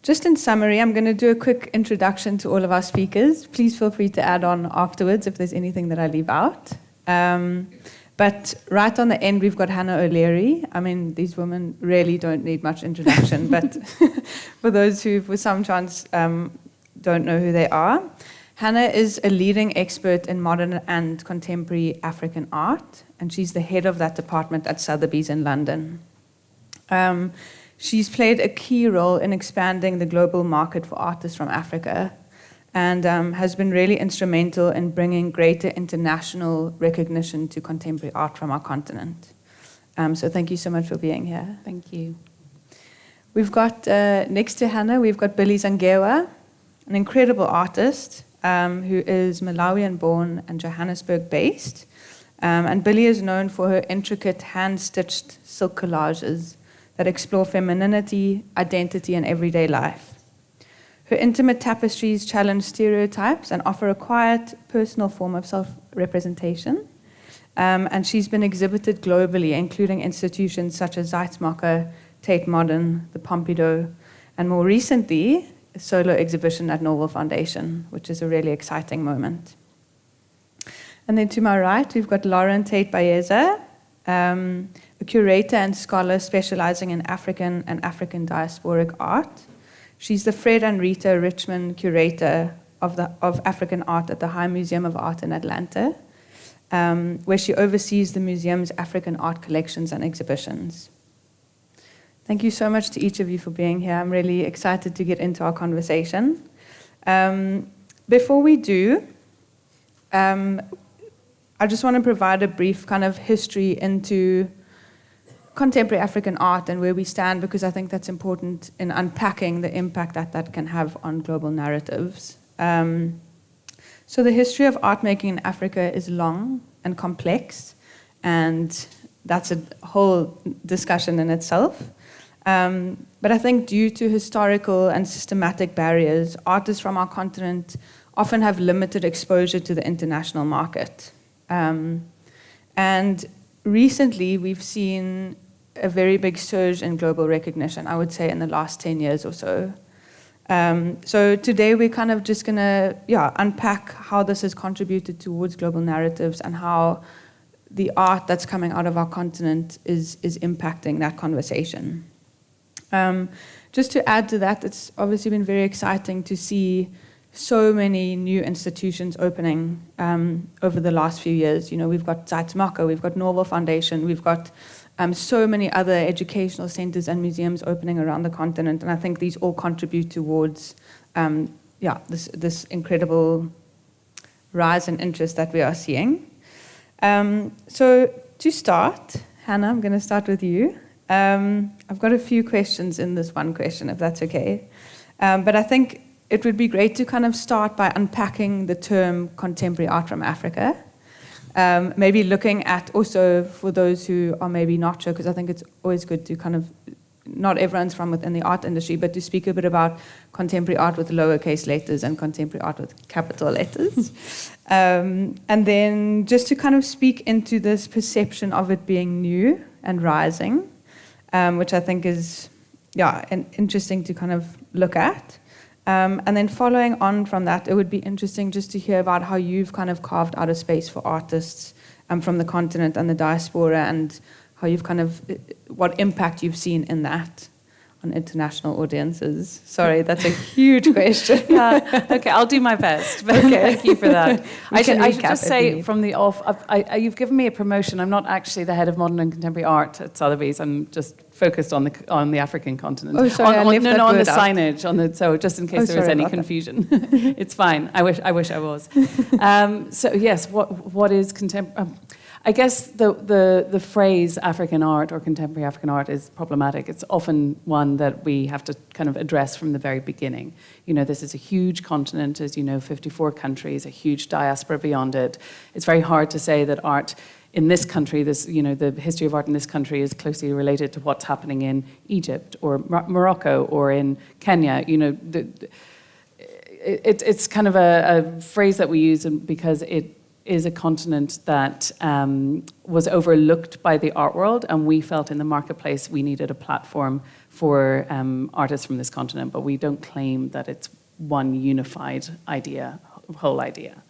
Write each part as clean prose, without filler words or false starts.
Just in summary, I'm going to do a quick introduction to all of our speakers. Please feel free to add on afterwards if there's anything that I leave out. But right on the end, we've got Hannah O'Leary. I mean, these women really don't need much introduction, but for those who, for some chance, don't know who they are, Hannah is a leading expert in modern and contemporary African art, and she's the head of that department at Sotheby's in London. She's played a key role in expanding the global market for artists from Africa, and has been really instrumental in bringing greater international recognition to contemporary art from our continent. So thank you so much for being here. Thank you. We've got, next to Hannah, we've got Billie Zangewa, an incredible artist who is Malawian-born and Johannesburg-based. And Billie is known for her intricate hand-stitched silk collages that explore femininity, identity, and everyday life. Her intimate tapestries challenge stereotypes and offer a quiet, personal form of self-representation. And she's been exhibited globally, including institutions such as Zeitmacher, Tate Modern, the Pompidou, and more recently, a solo exhibition at Norwell Foundation, which is a really exciting moment. And then to my right, we've got Lauren Tate Baeza, a curator and scholar specializing in African and African diasporic art. She's the Fred and Rita Richman Curator of African art at the High Museum of Art in Atlanta, where she oversees the museum's African art collections and exhibitions. Thank you so much to each of you for being here. I'm really excited to get into our conversation. Before we do, I just want to provide a brief kind of history into contemporary African art and where we stand, because I think that's important in unpacking the impact that that can have on global narratives. So the history of art making in Africa is long and complex, and that's a whole discussion in itself. But I think due to historical and systematic barriers, artists from our continent often have limited exposure to the international market. And recently, we've seen a very big surge in global recognition, I would say in the last 10 years or so. So today, we're kind of just going to unpack how this has contributed towards global narratives and how the art that's coming out of our continent is impacting that conversation. Just to add to that, it's obviously been very exciting to see so many new institutions opening over the last few years. You know, we've got Zeitmacher, we've got Norwell Foundation, we've got so many other educational centers and museums opening around the continent, and I think these all contribute towards this incredible rise in interest that we are seeing. So to start, Hannah, I'm going to start with you. I've got a few questions in this one question, if that's okay. But I think it would be great to kind of start by unpacking the term contemporary art from Africa. Maybe looking at also, for those who are maybe not sure, because I think it's always good to kind of, not everyone's from within the art industry, but to speak a bit about contemporary art with lowercase letters and contemporary art with capital letters. And then just to kind of speak into this perception of it being new and rising, which I think is interesting to kind of look at. And then following on from that, it would be interesting just to hear about how you've kind of carved out a space for artists from the continent and the diaspora, and how you've kind of, what impact you've seen in that on international audiences. Sorry, that's a huge question. Okay, I'll do my best. But thank you for that. I should just say from the off, you've given me a promotion. I'm not actually the head of modern and contemporary art at Sotheby's. I'm just focused on the African continent. Oh, sorry, on the signage. So just in case there was any confusion, it's fine. I wish I was. So yes, what is contemporary? I guess the phrase African art or contemporary African art is problematic. It's often one that we have to kind of address from the very beginning. You know, this is a huge continent, as you know, 54 countries, a huge diaspora beyond it. It's very hard to say that art in this country, the history of art in this country is closely related to what's happening in Egypt or Morocco or in Kenya. You know, it's kind of a phrase that we use because it is a continent that was overlooked by the art world, and we felt in the marketplace we needed a platform for artists from this continent, but we don't claim that it's one unified idea, whole idea.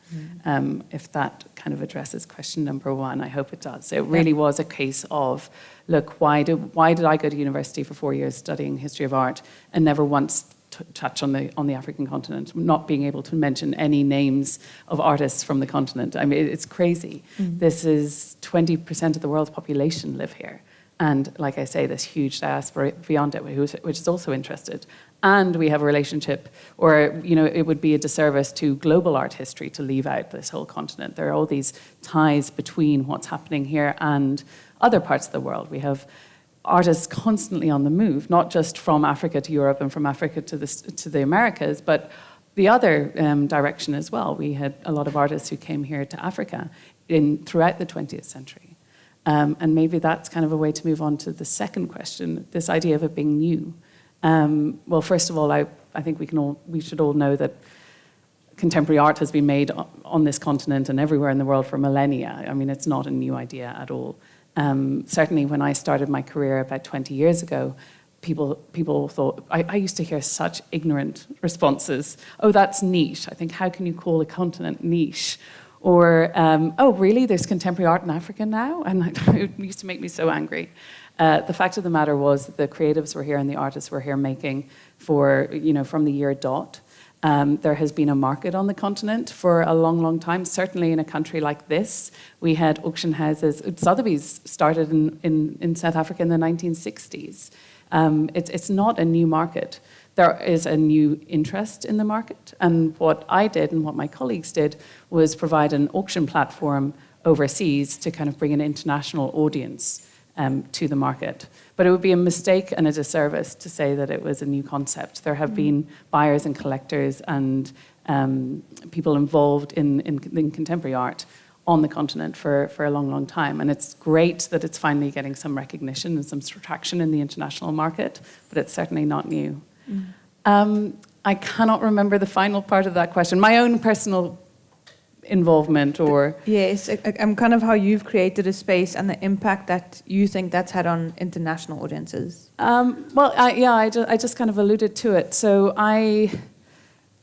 If that kind of addresses question number one, I hope it does. So it really was a case of, look, why did I go to university for 4 years studying history of art and never once touch on the African continent, not being able to mention any names of artists from the continent? I mean, it's crazy. This is 20% of the world's population live here. And like I say, this huge diaspora beyond it, which is also interested. And we have a relationship, or it would be a disservice to global art history to leave out this whole continent. There are all these ties between what's happening here and other parts of the world. We have artists constantly on the move, not just from Africa to Europe and from Africa to the Americas, but the other direction as well. We had a lot of artists who came here to Africa throughout the 20th century. And maybe that's kind of a way to move on to the second question, this idea of it being new. Well, first of all, I think we should all know that contemporary art has been made on this continent and everywhere in the world for millennia. I mean, it's not a new idea at all. Certainly when I started my career about 20 years ago, people thought, I used to hear such ignorant responses. Oh, that's niche. I think, how can you call a continent niche? Or, oh, really, there's contemporary art in Africa now? And it used to make me so angry. The fact of the matter was that the creatives were here and the artists were here making from the year dot. There has been a market on the continent for a long, long time. Certainly in a country like this, we had auction houses. Sotheby's started in South Africa in the 1960s. It's not a new market. There is a new interest in the market. And what I did and what my colleagues did was provide an auction platform overseas to kind of bring an international audience to the market. But it would be a mistake and a disservice to say that it was a new concept. There have been buyers and collectors and people involved in contemporary art on the continent for a long, long time. And it's great that it's finally getting some recognition and some traction in the international market, but it's certainly not new. I cannot remember the final part of that question. My own personal involvement, or... Yes, kind of how you've created a space and the impact that you think that's had on international audiences. I just kind of alluded to it. So I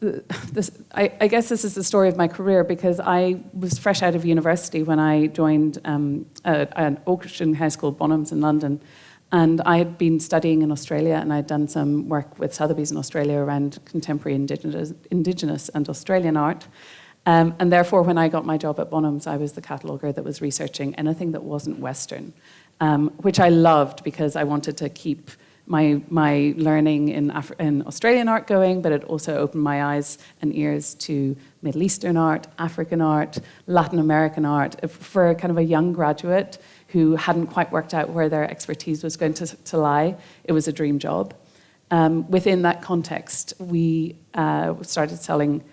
guess this is the story of my career, because I was fresh out of university when I joined an auction house called Bonhams in London. And I had been studying in Australia, and I'd done some work with Sotheby's in Australia around contemporary Indigenous and Australian art. And therefore, when I got my job at Bonhams, I was the cataloger that was researching anything that wasn't Western, which I loved because I wanted to keep my learning in Australian art going, but it also opened my eyes and ears to Middle Eastern art, African art, Latin American art. For kind of a young graduate who hadn't quite worked out where their expertise was going to lie, it was a dream job. Within that context, we started selling,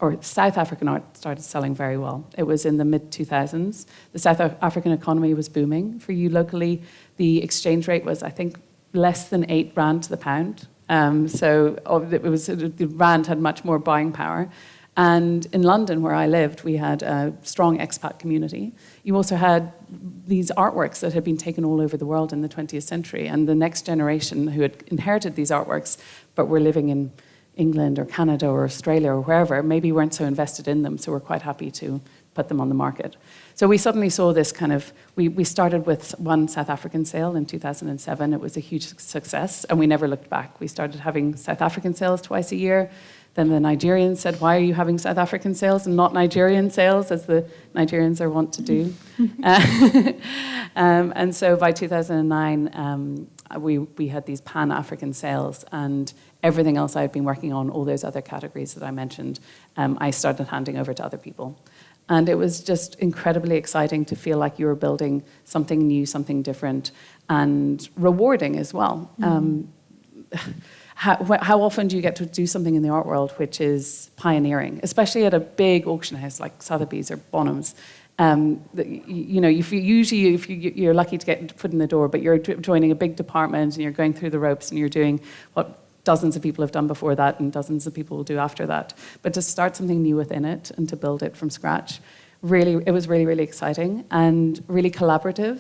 or South African art started selling very well. It was in the mid-2000s. The South African economy was booming. For you locally, the exchange rate was, I think, less than 8 rand to the pound. The rand had much more buying power. And in London, where I lived, we had a strong expat community. You also had these artworks that had been taken all over the world in the 20th century. And the next generation who had inherited these artworks, but were living in England or Canada or Australia or wherever, maybe weren't so invested in them, so we're quite happy to put them on the market. So we suddenly saw this kind of, we started with one South African sale in 2007. It was a huge success, and we never looked back. We started having South African sales twice a year. Then the Nigerians said, why are you having South African sales and not Nigerian sales, as the Nigerians are wont to do? And so by 2009, we had these Pan-African sales, and everything else I had been working on, all those other categories that I mentioned, I started handing over to other people. And it was just incredibly exciting to feel like you were building something new, something different, and rewarding as well. How often do you get to do something in the art world which is pioneering, especially at a big auction house like Sotheby's or Bonhams? If you're lucky to get foot in the door, but you're joining a big department and you're going through the ropes and you're doing what dozens of people have done before that and dozens of people will do after that. But to start something new within it and to build it from scratch it was really, really exciting and really collaborative.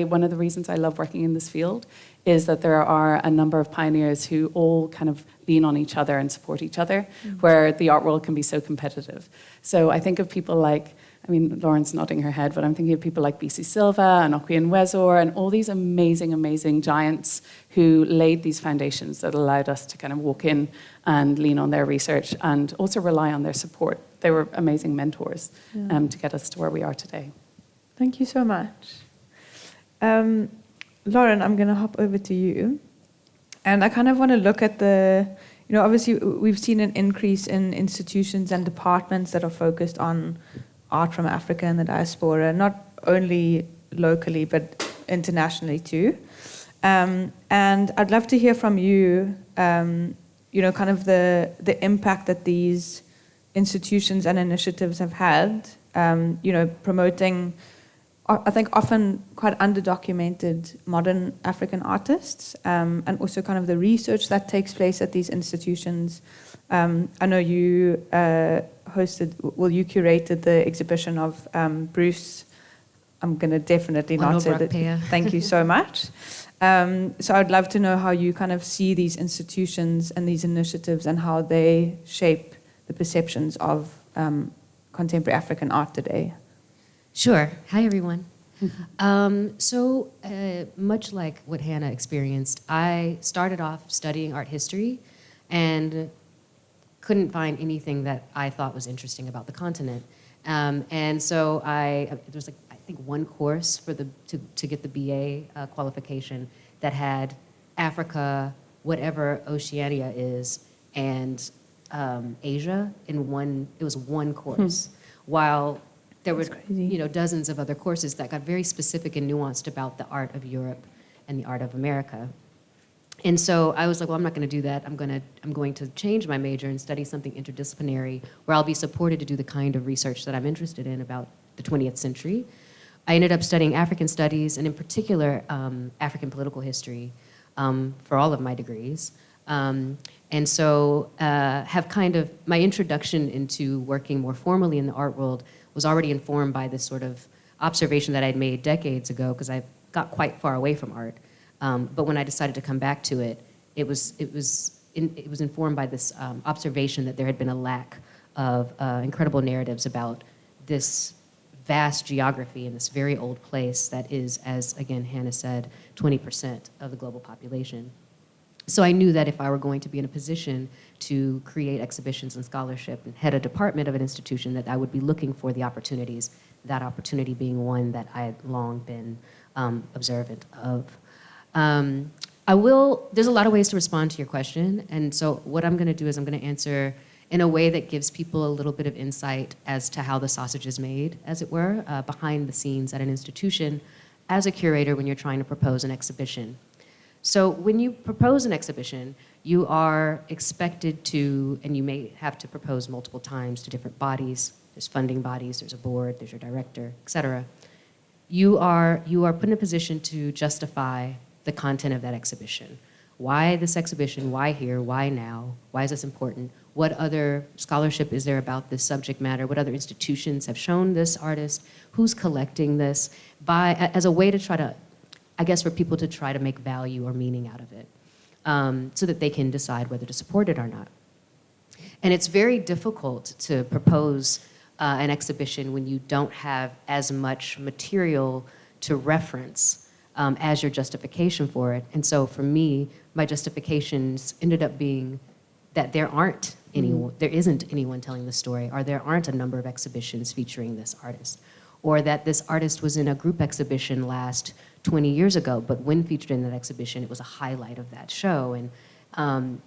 One of the reasons I love working in this field is that there are a number of pioneers who all kind of lean on each other and support each other, where the art world can be so competitive. So I think of people like, Lauren's nodding her head, but I'm thinking of people like B.C. Silva and Okwi Wezor and all these amazing, amazing giants who laid these foundations that allowed us to kind of walk in and lean on their research and also rely on their support. They were amazing mentors to get us to where we are today. Thank you so much. Lauren, I'm going to hop over to you. And I kind of want to look at obviously we've seen an increase in institutions and departments that are focused on art from Africa and the diaspora, not only locally, but internationally too. And I'd love to hear from you, kind of the impact that these institutions and initiatives have had, promoting, I think, often quite underdocumented modern African artists, and also kind of the research that takes place at these institutions. I know you you curated the exhibition of Bruce. I'm going to definitely not say that. Thank you so much. So I'd love to know how you kind of see these institutions and these initiatives and how they shape the perceptions of contemporary African art today. Sure. Hi, everyone. So much like what Hannah experienced, I started off studying art history and couldn't find anything that I thought was interesting about the continent. And so there was I think one course for to get the BA qualification that had Africa, whatever Oceania is, and Asia in one. It was one course, while there were dozens of other courses that got very specific and nuanced about the art of Europe and the art of America. And so I was like, well, I'm not going to do that. I'm going to change my major and study something interdisciplinary where I'll be supported to do the kind of research that I'm interested in about the 20th century. I ended up studying African studies and in particular African political history for all of my degrees. And so have kind of, my introduction into working more formally in the art world was already informed by this sort of observation that I'd made decades ago because I got quite far away from art. But when I decided to come back to it, it was informed by this observation that there had been a lack of incredible narratives about this vast geography in this very old place that is, as again Hannah said, 20% of the global population. So I knew that if I were going to be in a position to create exhibitions and scholarship and head a department of an institution, that I would be looking for the opportunities, that opportunity being one that I had long been observant of. There's a lot of ways to respond to your question, and so what I'm going to do is I'm going to answer in a way that gives people a little bit of insight as to how the sausage is made, as it were, behind the scenes at an institution as a curator when you're trying to propose an exhibition. So when you propose an exhibition, you are expected to, and you may have to propose multiple times to different bodies. There's funding bodies, there's a board, there's your director, et cetera. You are put in a position to justify the content of that exhibition. Why this exhibition? Why here? Why now? Why is this important? What other scholarship is there about this subject matter? What other institutions have shown this artist? Who's collecting this? As a way to try to, I guess, for people to try to make value or meaning out of it, so that they can decide whether to support it or not. And it's very difficult to propose an exhibition when you don't have as much material to reference as your justification for it. And so for me, my justifications ended up being that there isn't anyone telling the story, or there aren't a number of exhibitions featuring this artist, or that this artist was in a group exhibition last 20 years ago, but when featured in that exhibition, it was a highlight of that show. And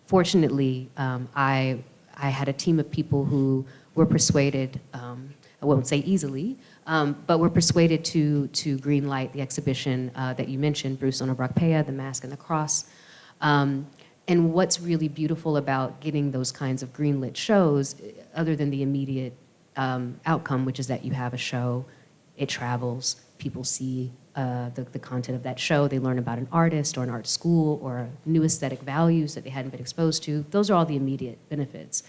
fortunately, I had a team of people who were persuaded, I won't say easily, but were persuaded to greenlight the exhibition that you mentioned, Bruce Onobrakpeya, The Mask and the Cross. And what's really beautiful about getting those kinds of greenlit shows, other than the immediate outcome, which is that you have a show, it travels, people see the content of that show, they learn about an artist or an art school or new aesthetic values that they hadn't been exposed to. Those are all the immediate benefits.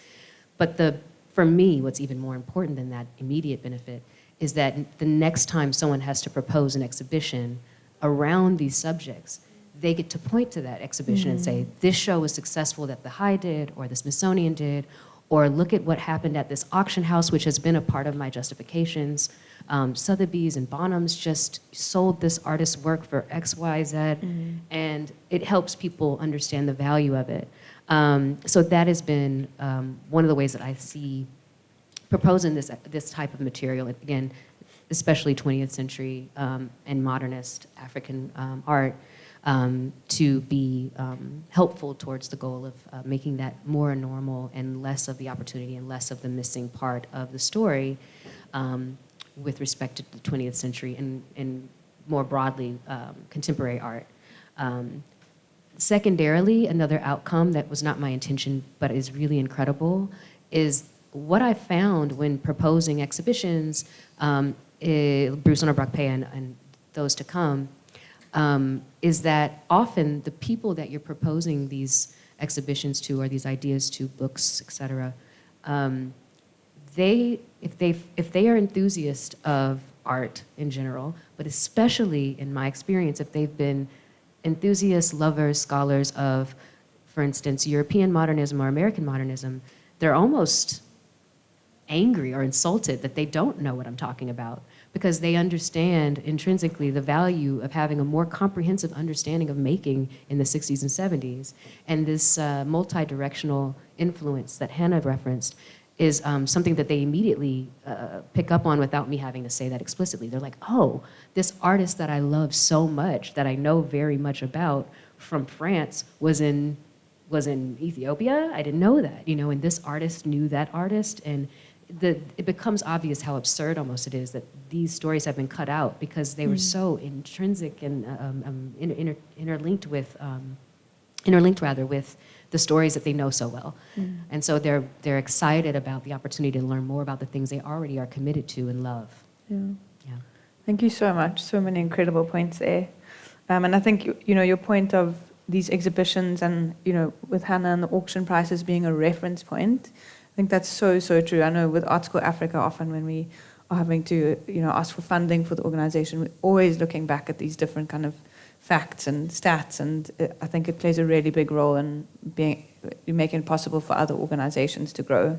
But the for me, what's even more important than that immediate benefit is that the next time someone has to propose an exhibition around these subjects, they get to point to that exhibition and say, this show was successful that the High did, or the Smithsonian did, or look at what happened at this auction house, which has been a part of my justifications. Sotheby's and Bonhams just sold this artist's work for X, Y, Z, and it helps people understand the value of it. So that has been one of the ways that I see proposing this type of material, again, especially 20th century and modernist African art, to be helpful towards the goal of making that more normal and less of the opportunity and less of the missing part of the story with respect to the 20th century and more broadly contemporary art. Secondarily, another outcome that was not my intention but is really incredible is what I found when proposing exhibitions, Bruce Onobrakpe and those to come, is that often the people that you're proposing these exhibitions to or these ideas to, books, et cetera, if they are enthusiasts of art in general, but especially in my experience, if they've been enthusiasts, lovers, scholars of, for instance, European modernism or American modernism, they're almost angry or insulted that they don't know what I'm talking about, because they understand intrinsically the value of having a more comprehensive understanding of making in the 60s and 70s. And this multi-directional influence that Hannah referenced is something that they immediately pick up on without me having to say that explicitly. They're like, oh, this artist that I love so much, that I know very much about from France, was in Ethiopia? I didn't know that, and this artist knew that artist. And it becomes obvious how absurd almost it is that these stories have been cut out because they were so intrinsic and interlinked with the stories that they know so well. And so they're excited about the opportunity to learn more about the things they already are committed to and love. Yeah. Thank you so much. So many incredible points there. And I think, your point of these exhibitions and, with Hannah and the auction prices being a reference point, I think that's so, so true. I know with Art School Africa, often when we are having to, ask for funding for the organization, we're always looking back at these different kind of facts and stats, and I think it plays a really big role in making it possible for other organizations to grow.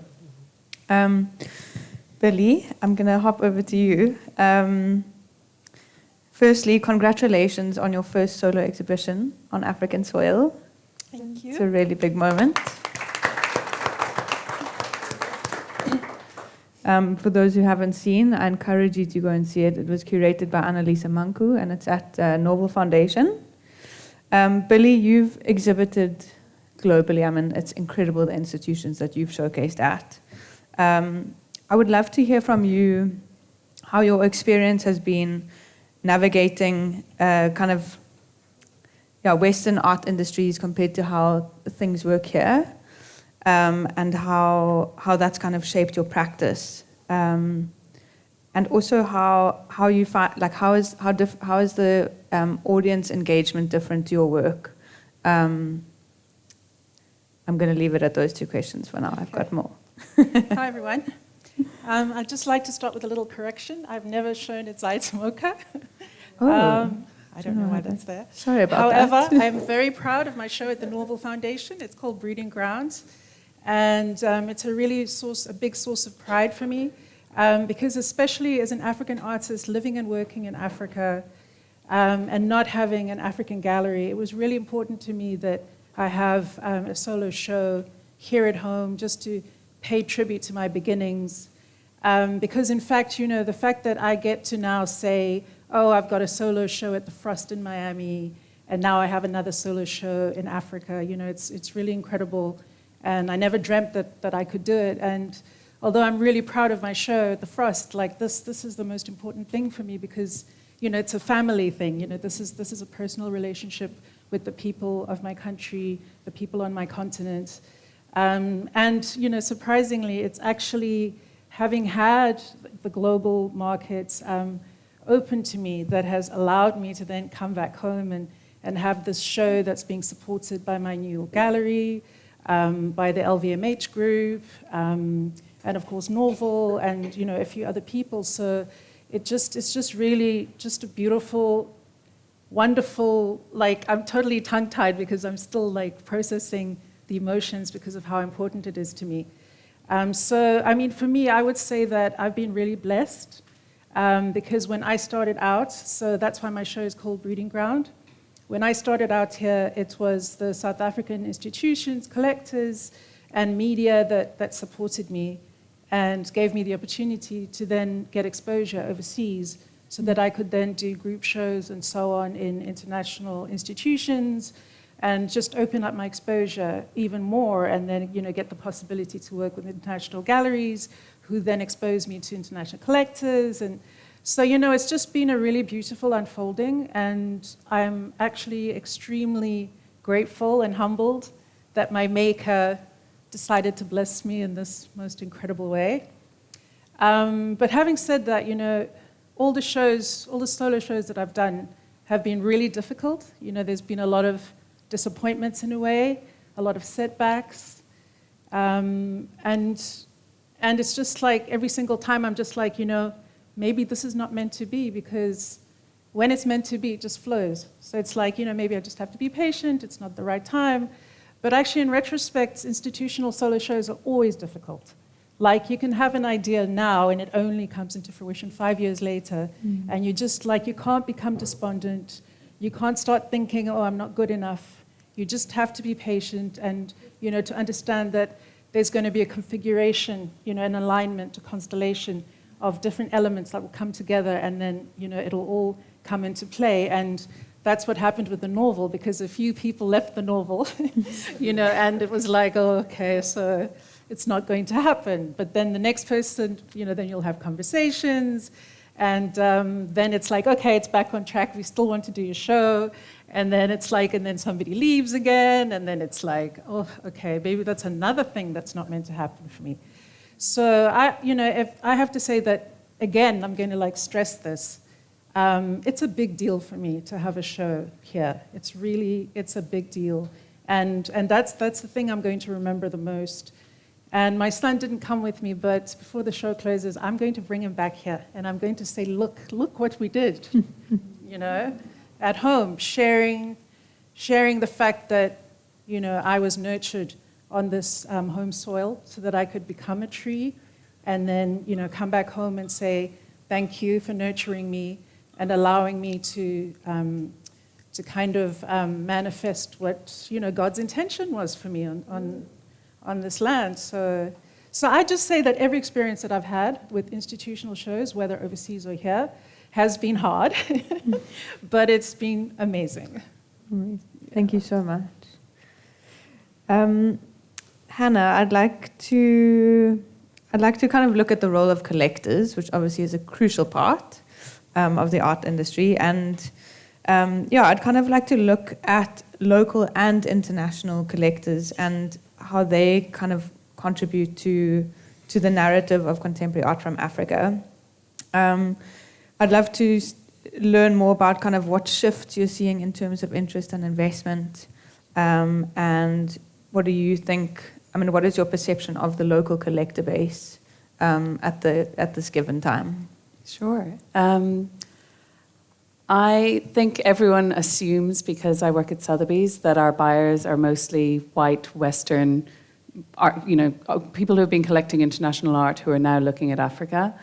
Billie, I'm going to hop over to you. Firstly, congratulations on your first solo exhibition on African soil. Thank you. It's a really big moment. For those who haven't seen, I encourage you to go and see it. It was curated by Annalisa Manku, and it's at Norval Foundation. Billie, you've exhibited globally. I mean, it's incredible the institutions that you've showcased at. I would love to hear from you how your experience has been navigating Western art industries compared to how things work here. And how that's kind of shaped your practice, and also how you find, like, how is the audience engagement different to your work? I'm going to leave it at those two questions for now. I've got more. Hi everyone. I'd just like to start with a little correction. I've never shown at Zaitsumoka. I don't know why that's there. Sorry about that. However, I'm very proud of my show at the Norval Foundation. It's called Breeding Grounds. And it's a big source of pride for me, because especially as an African artist living and working in Africa and not having an African gallery, it was really important to me that I have a solo show here at home just to pay tribute to my beginnings. Because in fact, the fact that I get to now say, oh, I've got a solo show at the Frost in Miami, and now I have another solo show in Africa, it's really incredible. And I never dreamt that I could do it. And although I'm really proud of my show at the Frost, like this is the most important thing for me because, it's a family thing. This is a personal relationship with the people of my country, the people on my continent. And surprisingly, it's actually having had the global markets open to me that has allowed me to then come back home and have this show that's being supported by my New York gallery, by the LVMH group, and of course Norval, and a few other people. So it's just really just a beautiful, wonderful, like, I'm totally tongue-tied because I'm still like processing the emotions because of how important it is to me. So, I mean, for me, I would say that I've been really blessed because when I started out, so that's why my show is called Breeding Ground. When I started out here, it was the South African institutions, collectors, and media that supported me and gave me the opportunity to then get exposure overseas so that I could then do group shows and so on in international institutions and just open up my exposure even more, and then get the possibility to work with international galleries who then exposed me to international collectors. And so it's just been a really beautiful unfolding, and I'm actually extremely grateful and humbled that my maker decided to bless me in this most incredible way. But having said that, all the solo shows that I've done have been really difficult. There's been a lot of disappointments in a way, a lot of setbacks. And it's just like every single time I'm just like, maybe this is not meant to be, because when it's meant to be, it just flows. So it's like, maybe I just have to be patient, it's not the right time. But actually, in retrospect, institutional solo shows are always difficult. Like, you can have an idea now and it only comes into fruition 5 years later, and you just like, you can't become despondent. You can't start thinking, oh, I'm not good enough. You just have to be patient and, to understand that there's going to be a configuration, an alignment, a constellation of different elements that will come together, and then, it'll all come into play. And that's what happened with the novel, because a few people left the novel, and it was like, oh, okay, so it's not going to happen. But then the next person, then you'll have conversations, and then it's like, okay, it's back on track, we still want to do your show. And then it's like, and then somebody leaves again, and then it's like, oh, okay, maybe that's another thing that's not meant to happen for me. So if I have to say that, again, I'm going to like stress this. It's a big deal for me to have a show here. It's a big deal. And that's the thing I'm going to remember the most. And my son didn't come with me, but before the show closes, I'm going to bring him back here, and I'm going to say, look what we did, at home, sharing the fact that, I was nurtured on this home soil so that I could become a tree, and then, come back home and say, thank you for nurturing me and allowing me to kind of manifest what, God's intention was for me on this land. So I just say that every experience that I've had with institutional shows, whether overseas or here, has been hard, but it's been amazing. Thank you so much. Hannah, I'd like to kind of look at the role of collectors, which obviously is a crucial part of the art industry. And I'd kind of like to look at local and international collectors and how they kind of contribute to the narrative of contemporary art from Africa. I'd love to learn more about kind of what shifts you're seeing in terms of interest and investment, and what do you think, what is your perception of the local collector base at this given time? Sure. I think everyone assumes, because I work at Sotheby's, that our buyers are mostly white, Western, art, people who have been collecting international art who are now looking at Africa.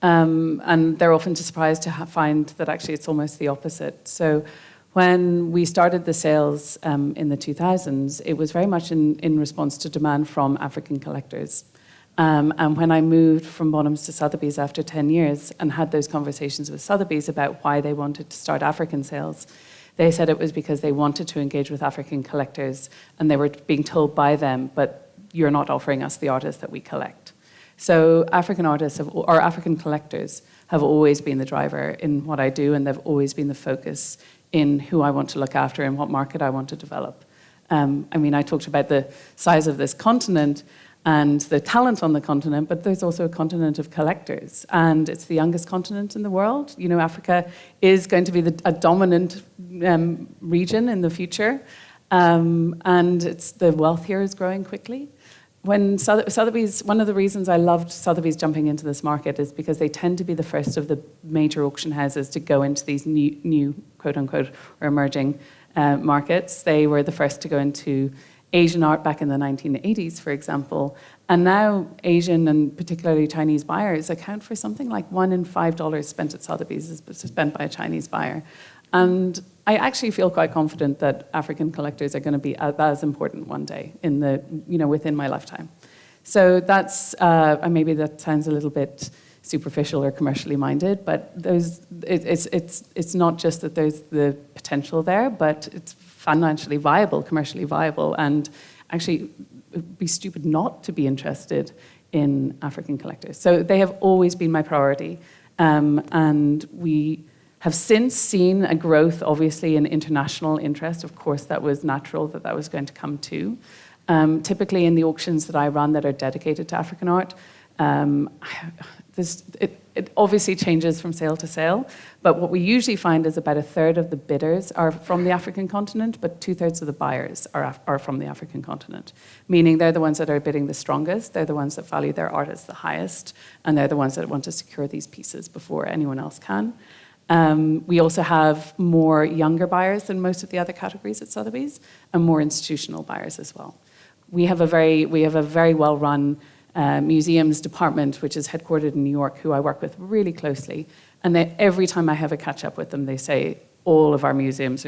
And they're often surprised to find that actually it's almost the opposite. So when we started the sales in the 2000s, it was very much in response to demand from African collectors. And when I moved from Bonhams to Sotheby's after 10 years and had those conversations with Sotheby's about why they wanted to start African sales, they said it was because they wanted to engage with African collectors, and they were being told by them, but you're not offering us the artists that we collect. So African artists or African collectors have always been the driver in what I do, and they've always been the focus in who I want to look after and what market I want to develop. I talked about the size of this continent and the talent on the continent, but there's also a continent of collectors, and it's the youngest continent in the world. Africa is going to be a dominant region in the future, And the wealth here is growing quickly. When Sotheby's, one of the reasons I loved Sotheby's jumping into this market is because they tend to be the first of the major auction houses to go into these new quote-unquote, or emerging markets. They were the first to go into Asian art back in the 1980s, for example. And now Asian and particularly Chinese buyers account for something like $1 in $5 spent at Sotheby's is spent by a Chinese buyer. And I actually feel quite confident that African collectors are going to be as important one day in within my lifetime. So that's maybe that sounds a little bit superficial or commercially minded, but it's not just that there's the potential there, but it's financially viable, commercially viable, and actually it'd be stupid not to be interested in African collectors. So they have always been my priority, and we have since seen a growth, obviously, in international interest. Of course, that was natural that was going to come too. Typically in the auctions that I run that are dedicated to African art, it obviously changes from sale to sale, but what we usually find is about 1/3 of the bidders are from the African continent, but 2/3 of the buyers are from the African continent, meaning they're the ones that are bidding the strongest, they're the ones that value their artists the highest, and they're the ones that want to secure these pieces before anyone else can. We also have more younger buyers than most of the other categories at Sotheby's, and more institutional buyers as well. We have a very well-run museums department, which is headquartered in New York, who I work with really closely. And every time I have a catch up with them, they say, all of our museums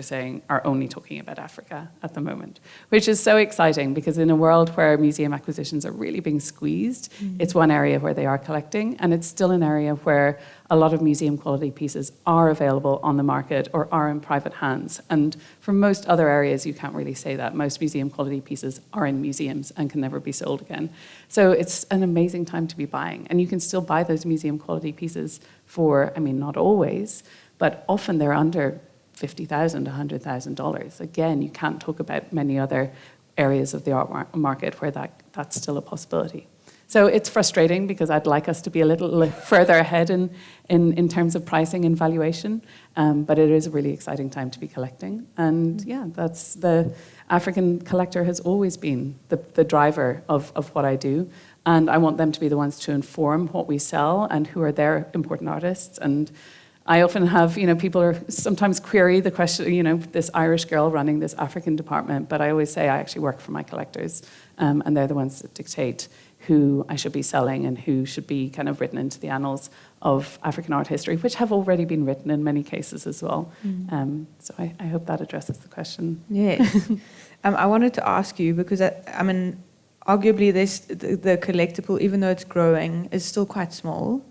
are only talking about Africa at the moment, which is so exciting because in a world where museum acquisitions are really being squeezed, it's one area where they are collecting, and it's still an area where a lot of museum quality pieces are available on the market or are in private hands. And for most other areas, you can't really say that. Most museum quality pieces are in museums and can never be sold again. So it's an amazing time to be buying. And you can still buy those museum quality pieces for, not always, but often they're under $50,000, $100,000. Again, you can't talk about many other areas of the art market where that's still a possibility. So it's frustrating because I'd like us to be a little further ahead in terms of pricing and valuation, but it is a really exciting time to be collecting. And yeah, that's the African collector has always been the driver of what I do. And I want them to be the ones to inform what we sell and who are their important artists. And I often have, people sometimes query the question, this Irish girl running this African department, but I always say I actually work for my collectors, and they're the ones that dictate who I should be selling and who should be kind of written into the annals of African art history, which have already been written in many cases as well. So I hope that addresses the question. Yes. I wanted to ask you, because arguably the collectible, even though it's growing, is still quite small.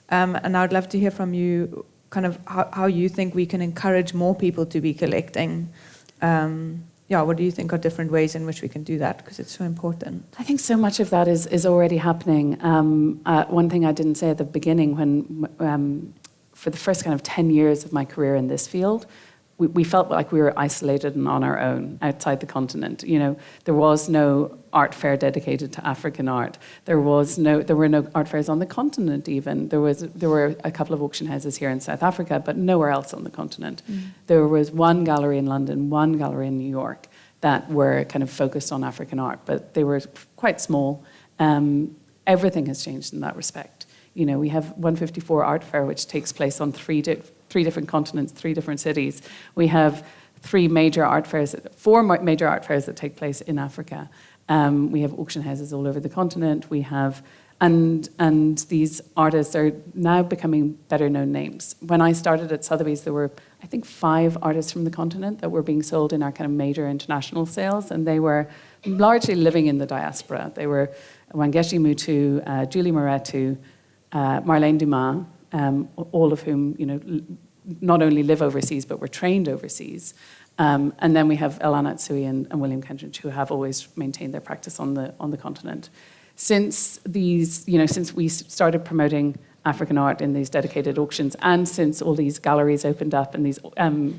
And I'd love to hear from you kind of how you think we can encourage more people to be collecting. What do you think are different ways in which we can do that? Because it's so important. I think so much of that is already happening. One thing I didn't say at the beginning, when for the first kind of 10 years of my career in this field, we felt like we were isolated and on our own outside the continent. There was no art fair dedicated to African art. There were no art fairs on the continent even. There were a couple of auction houses here in South Africa, but nowhere else on the continent. There was one gallery in London, one gallery in New York that were kind of focused on African art, but they were quite small. Everything has changed in that respect. We have 154 Art Fair, which takes place on three different continents, 3 different cities. We have 4 major art fairs that take place in Africa. We have auction houses all over the continent. We have, and these artists are now becoming better known names. When I started at Sotheby's, there were, I think, 5 artists from the continent that were being sold in our kind of major international sales, and they were largely living in the diaspora. They were Wangechi Mutu, Julie Moretu, Marlene Dumas, all of whom, not only live overseas, but were trained overseas. And then we have Elana Tsui and William Kentridge, who have always maintained their practice on the continent. Since we started promoting African art in these dedicated auctions, and since all these galleries opened up and these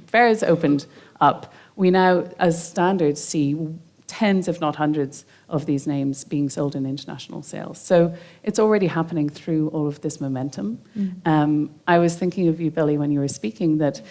fairs opened up, we now, as standards, see tens, if not hundreds, of these names being sold in international sales. So it's already happening through all of this momentum. I was thinking of you, Billie, when you were speaking, that,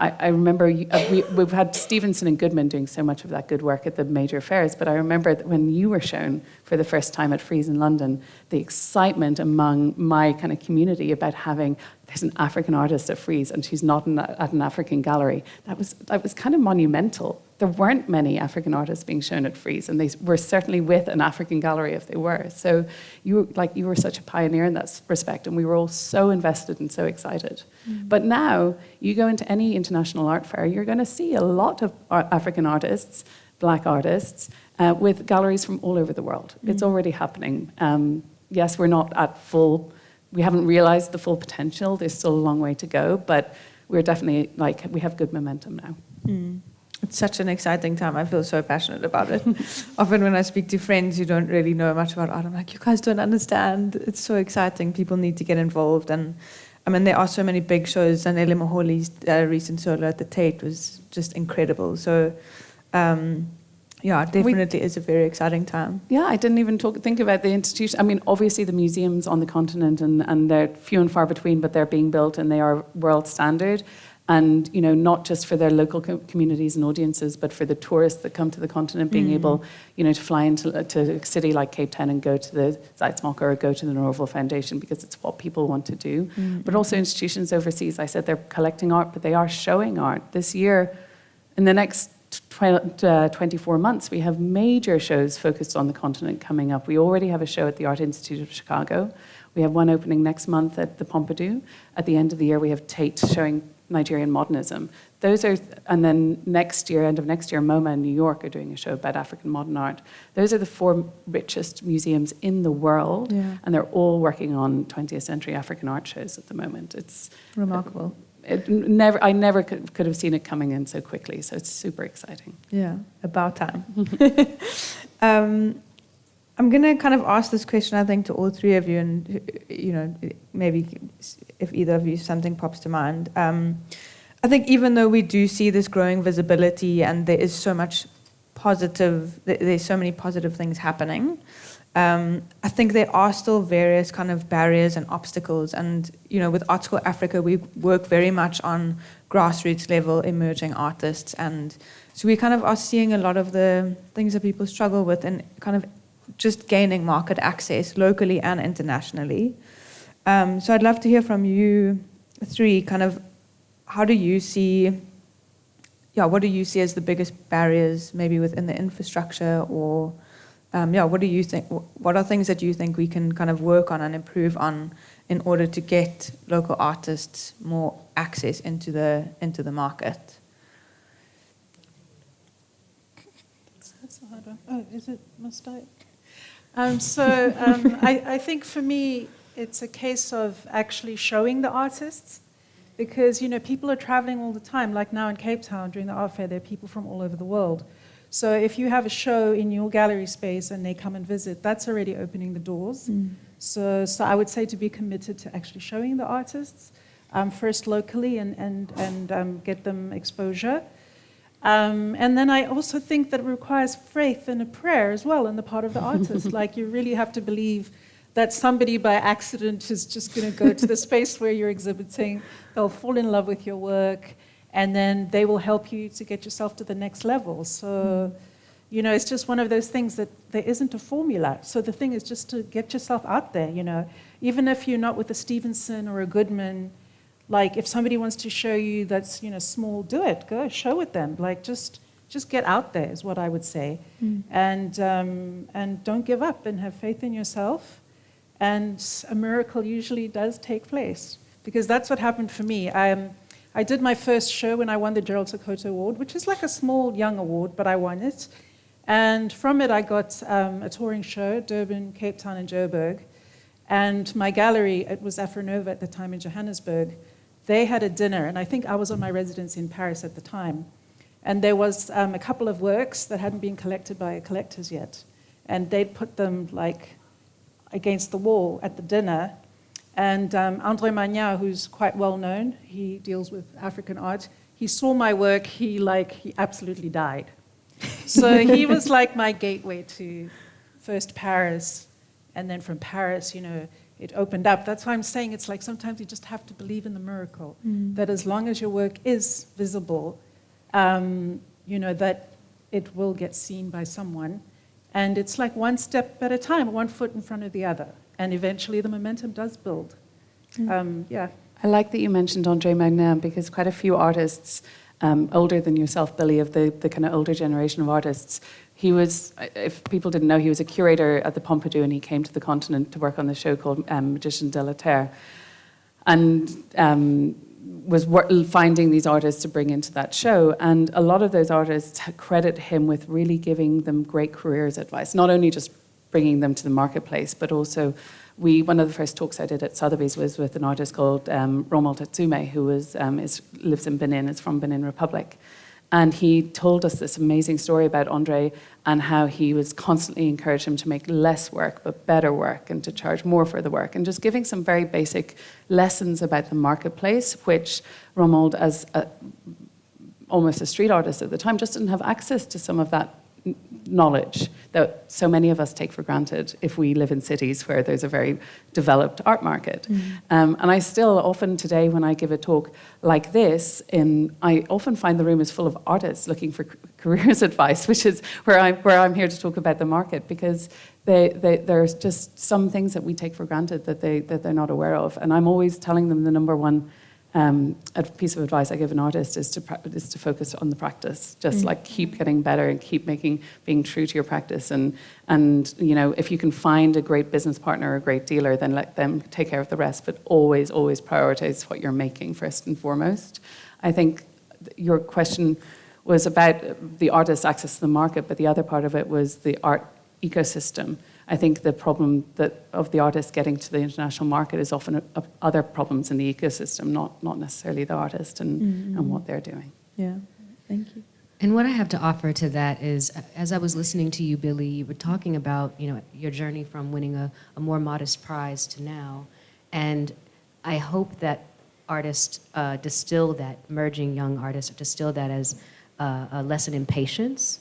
I remember we've had Stevenson and Goodman doing so much of that good work at the major fairs, but I remember that when you were shown for the first time at Frieze in London, the excitement among my kind of community about having, there's an African artist at Frieze and she's not at an African gallery. That was kind of monumental. There weren't many African artists being shown at Frieze, and they were certainly with an African gallery if they were. So you were such a pioneer in that respect, and we were all so invested and so excited. But now, you go into any international art fair, you're going to see a lot of African artists, black artists, with galleries from all over the world. It's already happening. Yes, we're not at full, we haven't realized the full potential. There's still a long way to go, but we're definitely, we have good momentum now. It's such an exciting time. I feel so passionate about it. Often when I speak to friends who don't really know much about art, I'm like, you guys don't understand. It's so exciting. People need to get involved. And I mean, there are so many big shows. And Eli Maholi's recent solo at the Tate was just incredible. So, yeah, it definitely is a very exciting time. Yeah, I didn't even think about the institution. I mean, obviously the museums on the continent, and they're few and far between, but they're being built and they are world standard. And, you know, not just for their local communities and audiences, but for the tourists that come to the continent, being able, you know, to fly into a city like Cape Town and go to the Zeitmacher or go to the Norval Foundation because it's what people want to do. But also institutions overseas. I said they're collecting art, but they are showing art. This year, in the next 24 months, we have major shows focused on the continent coming up. We already have a show at the Art Institute of Chicago. We have one opening next month at the Pompidou. At the end of the year, we have Tate showing Nigerian modernism. Those are, and then next year, end of next year, MoMA in New York are doing a show about African modern art. Those are the 4 richest museums in the world, and they're all working on 20th century African art shows at the moment. It's remarkable. I never could have seen it coming in so quickly, so it's super exciting. Yeah, about time. I'm going to kind of ask this question, I think, to all 3 of you, and, you know, maybe if either of you something pops to mind. I think even though we do see this growing visibility and there is so much there's so many positive things happening, I think there are still various kind of barriers and obstacles. And, you know, with Art School Africa, we work very much on grassroots level emerging artists. And so we kind of are seeing a lot of the things that people struggle with and kind of just gaining market access locally and internationally. So I'd love to hear from you 3, kind of how do you see, what do you see as the biggest barriers maybe within the infrastructure, or what do you think, what are things that you think we can kind of work on and improve on in order to get local artists more access into the market? That's a hard one. Oh, is it, must I? I think for me, it's a case of actually showing the artists, because, you know, people are traveling all the time. Like now in Cape Town during the art fair, there are people from all over the world. So if you have a show in your gallery space and they come and visit, that's already opening the doors. So I would say to be committed to actually showing the artists, first locally and get them exposure. And then I also think that it requires faith and a prayer as well on the part of the artist. Like, you really have to believe that somebody by accident is just going to go to the space where you're exhibiting. They'll fall in love with your work, and then they will help you to get yourself to the next level. So, you know, it's just one of those things that there isn't a formula. So the thing is just to get yourself out there, you know. Even if you're not with a Stevenson or a Goodman, like, if somebody wants to show you that's, you know, small, do it. Go show with them. Like, just get out there is what I would say. And don't give up, and have faith in yourself. And a miracle usually does take place, because that's what happened for me. I did my first show when I won the Gerald Sokoto Award, which is like a small young award, but I won it. And from it, I got a touring show, Durban, Cape Town, and Joburg. And my gallery, it was Afronova at the time in Johannesburg, they had a dinner, and I think I was on my residence in Paris at the time. And there was a couple of works that hadn't been collected by collectors yet. And they'd put them, like, against the wall at the dinner. And André Magnan, who's quite well known, he deals with African art, he saw my work, he absolutely died. So he was like my gateway to first Paris, and then from Paris, you know, it opened up. That's why I'm saying it's like sometimes you just have to believe in the miracle, that as long as your work is visible, that it will get seen by someone. And it's like one step at a time, one foot in front of the other. And eventually the momentum does build. I like that you mentioned Andre Magnan, because quite a few artists, older than yourself, Billie, of the kind of older generation of artists, he was, if people didn't know, he was a curator at the Pompidou, and he came to the continent to work on the show called Magician de la Terre, and was finding these artists to bring into that show. And a lot of those artists credit him with really giving them great careers advice, not only just bringing them to the marketplace, but also one of the first talks I did at Sotheby's was with an artist called Romuald Hatsume, who lives in Benin, is from Benin Republic. And he told us this amazing story about Andre and how he was constantly encouraging him to make less work, but better work, and to charge more for the work, and just giving some very basic lessons about the marketplace, which Romuald, as almost a street artist at the time, just didn't have access to some of that knowledge that so many of us take for granted if we live in cities where there's a very developed art market. And I still often today, when I give a talk like this, I often find the room is full of artists looking for careers advice, which is where I'm here to talk about the market, because there's just some things that we take for granted that they're not aware of. And I'm always telling them the number one a piece of advice I give an artist is to focus on the practice. Just like keep getting better and keep being true to your practice. And if you can find a great business partner or a great dealer, then let them take care of the rest. But always prioritize what you're making first and foremost. I think your question was about the artist's access to the market, but the other part of it was the art ecosystem. I think the problem of the artist getting to the international market is often other problems in the ecosystem, not necessarily the artist and what they're doing. Yeah, thank you. And what I have to offer to that is, as I was listening to you, Billie, you were talking about your journey from winning a more modest prize to now, and I hope that artists distill that, merging young artists, distill that as a lesson in patience,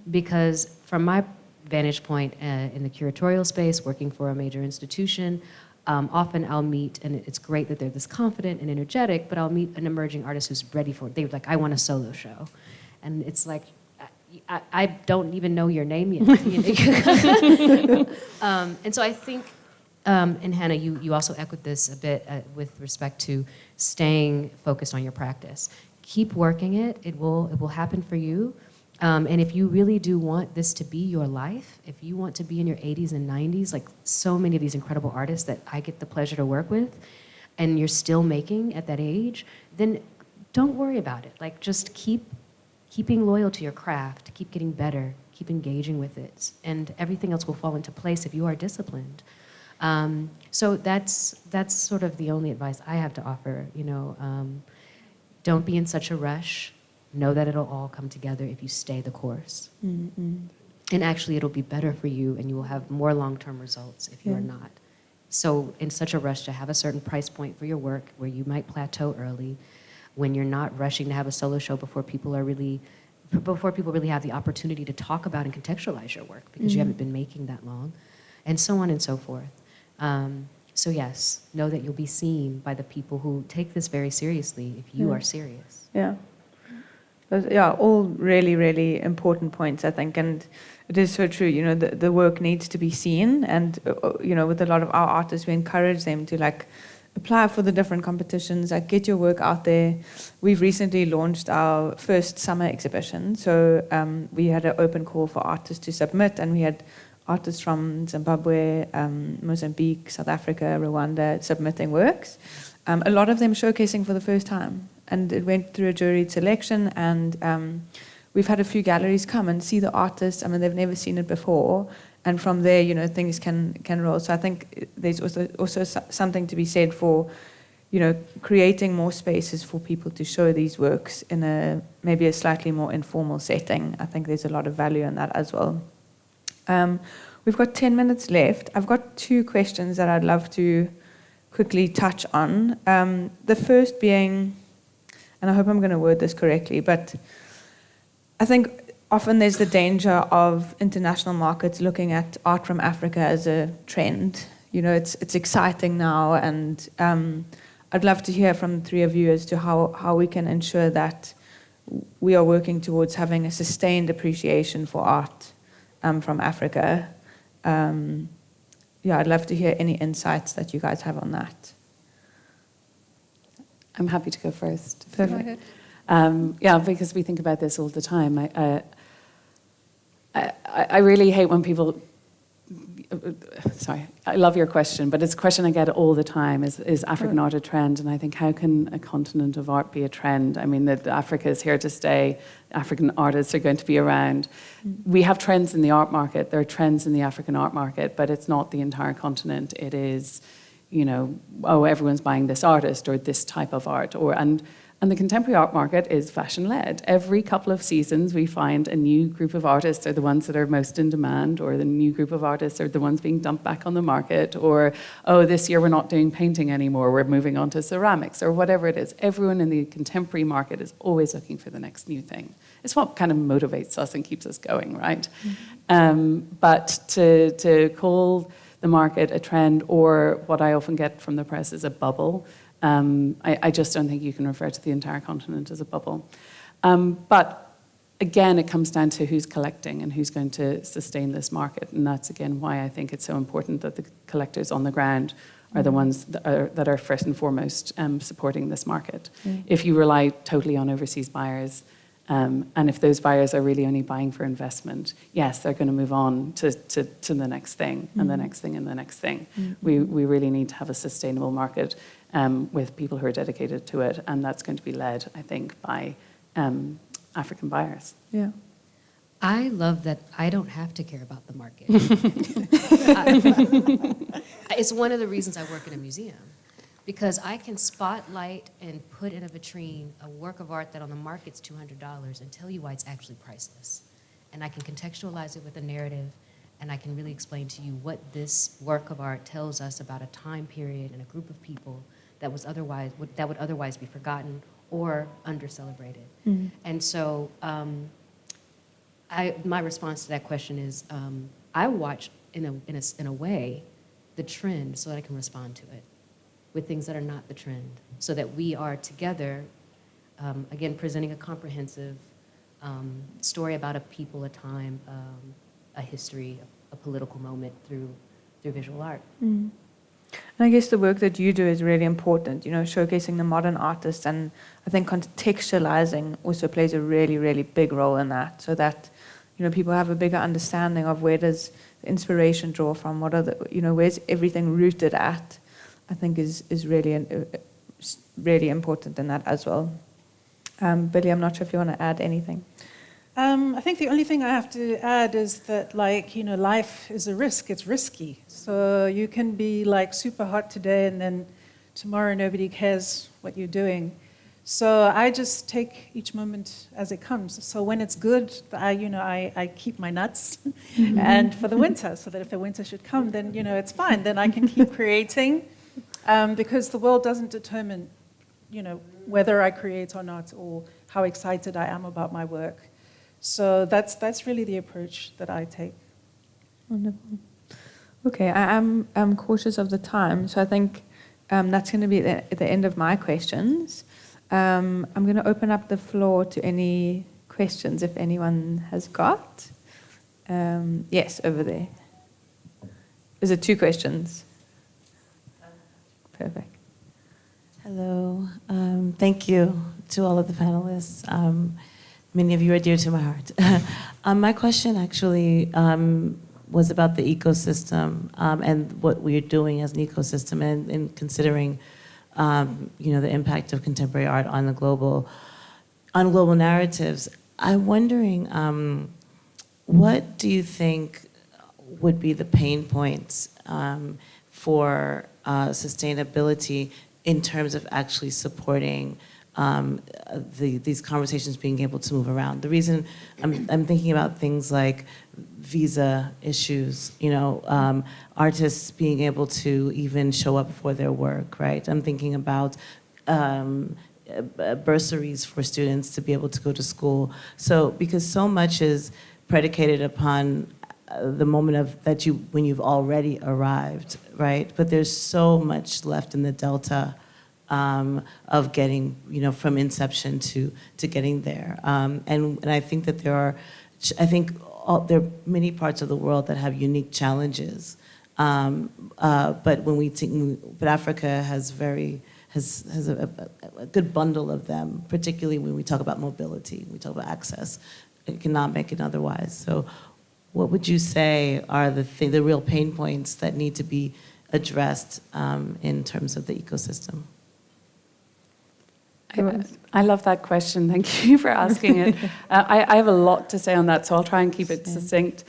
because from my vantage point in the curatorial space, working for a major institution, often I'll meet, and it's great that they're this confident and energetic, but I'll meet an emerging artist who's ready for it. They're like, I want a solo show. And it's like, I don't even know your name yet. And so I think, and Hannah, you also echoed this a bit with respect to staying focused on your practice. Keep working it. It will happen for you. And if you really do want this to be your life, if you want to be in your 80s and 90s, like so many of these incredible artists that I get the pleasure to work with, and you're still making at that age, then don't worry about it. Like, just keeping loyal to your craft, keep getting better, keep engaging with it, and everything else will fall into place if you are disciplined. So that's sort of the only advice I have to offer. Don't be in such a rush. Know that it'll all come together if you stay the course. And actually, it'll be better for you, and you will have more long-term results if you are not. So in such a rush to have a certain price point for your work where you might plateau early, when you're not rushing to have a solo show before people really have the opportunity to talk about and contextualize your work because you haven't been making that long, and so on and so forth. So yes, know that you'll be seen by the people who take this very seriously if you are serious. Yeah. Yeah, all really, really important points, I think, and it is so true. The work needs to be seen, and with a lot of our artists, we encourage them to apply for the different competitions, get your work out there. We've recently launched our first summer exhibition, so we had an open call for artists to submit, and we had artists from Zimbabwe, Mozambique, South Africa, Rwanda submitting works. A lot of them showcasing for the first time. And it went through a juried selection, and we've had a few galleries come and see the artists. I mean, they've never seen it before, and from there, things can roll. So I think there's also something to be said for, creating more spaces for people to show these works in maybe a slightly more informal setting. I think there's a lot of value in that as well. We've got 10 minutes left. I've got 2 questions that I'd love to quickly touch on. The first being, and I hope I'm going to word this correctly, but I think often there's the danger of international markets looking at art from Africa as a trend. it's exciting now, and I'd love to hear from the three of you as to how we can ensure that we are working towards having a sustained appreciation for art from Africa. I'd love to hear any insights that you guys have on that. I'm happy to go first. Perfect. Because we think about this all the time. I really hate when people. Sorry, I love your question, but it's a question I get all the time: is African art a trend? And I think, how can a continent of art be a trend? I mean, that Africa is here to stay. African artists are going to be around. We have trends in the art market. There are trends in the African art market, but it's not the entire continent. It is, everyone's buying this artist or this type of art, and the contemporary art market is fashion-led. Every couple of seasons, we find a new group of artists are the ones that are most in demand, or the new group of artists are the ones being dumped back on the market, or, this year we're not doing painting anymore, we're moving on to ceramics, or whatever it is. Everyone in the contemporary market is always looking for the next new thing. It's what kind of motivates us and keeps us going, right? But to call the market a trend, or what I often get from the press is a bubble, I just don't think you can refer to the entire continent as a bubble. But again, it comes down to who's collecting and who's going to sustain this market. And that's, again, why I think it's so important that the collectors on the ground are the ones that are first and foremost supporting this market. If you rely totally on overseas buyers, and if those buyers are really only buying for investment, yes, they're going to move on to the next thing, and the next thing, and the next thing. We really need to have a sustainable market with people who are dedicated to it, and that's going to be led, I think, by African buyers. Yeah. I love that I don't have to care about the market. It's one of the reasons I work in a museum, because I can spotlight and put in a vitrine a work of art that on the market's $200 and tell you why it's actually priceless. And I can contextualize it with a narrative, and I can really explain to you what this work of art tells us about a time period and a group of people that would otherwise be forgotten or under-celebrated. And so my response to that question is I watch, in a way, the trend so that I can respond to it with things that are not the trend, so that we are together, again, presenting a comprehensive story about a people, a time, a history, a political moment through visual art. And I guess the work that you do is really important, showcasing the modern artists, and I think contextualizing also plays a really, really big role in that, so that people have a bigger understanding of where does the inspiration draw from, what are where's everything rooted at. I think is really really important in that as well. Billie, I'm not sure if you want to add anything. I think the only thing I have to add is that, life is a risk. It's risky. So you can be super hot today, and then tomorrow nobody cares what you're doing. So I just take each moment as it comes. So when it's good, I keep my nuts, and for the winter, so that if the winter should come, then it's fine. Then I can keep creating. Because the world doesn't determine, whether I create or not, or how excited I am about my work. So that's really the approach that I take. Wonderful. Okay, I'm cautious of the time, so I think that's going to be the end of my questions. I'm going to open up the floor to any questions if anyone has got. Yes, over there. Is it 2 questions? Perfect. Hello. Thank you to all of the panelists. Many of you are dear to my heart. My question actually was about the ecosystem and what we're doing as an ecosystem, and considering the impact of contemporary art on global narratives. I'm wondering, what do you think would be the pain points for sustainability in terms of actually supporting these conversations being able to move around? The reason I'm thinking about things like visa issues, artists being able to even show up for their work, right? I'm thinking about bursaries for students to be able to go to school. So because so much is predicated upon the moment of that when you've already arrived, right? But there's so much left in the delta of getting, from inception to getting there. And I think that there are many parts of the world that have unique challenges. But but Africa has a good bundle of them, particularly when we talk about mobility, we talk about access, economic and otherwise. So what would you say are the real pain points that need to be addressed in terms of the ecosystem? I love that question. Thank you for asking it. I have a lot to say on that, so I'll try and keep it succinct.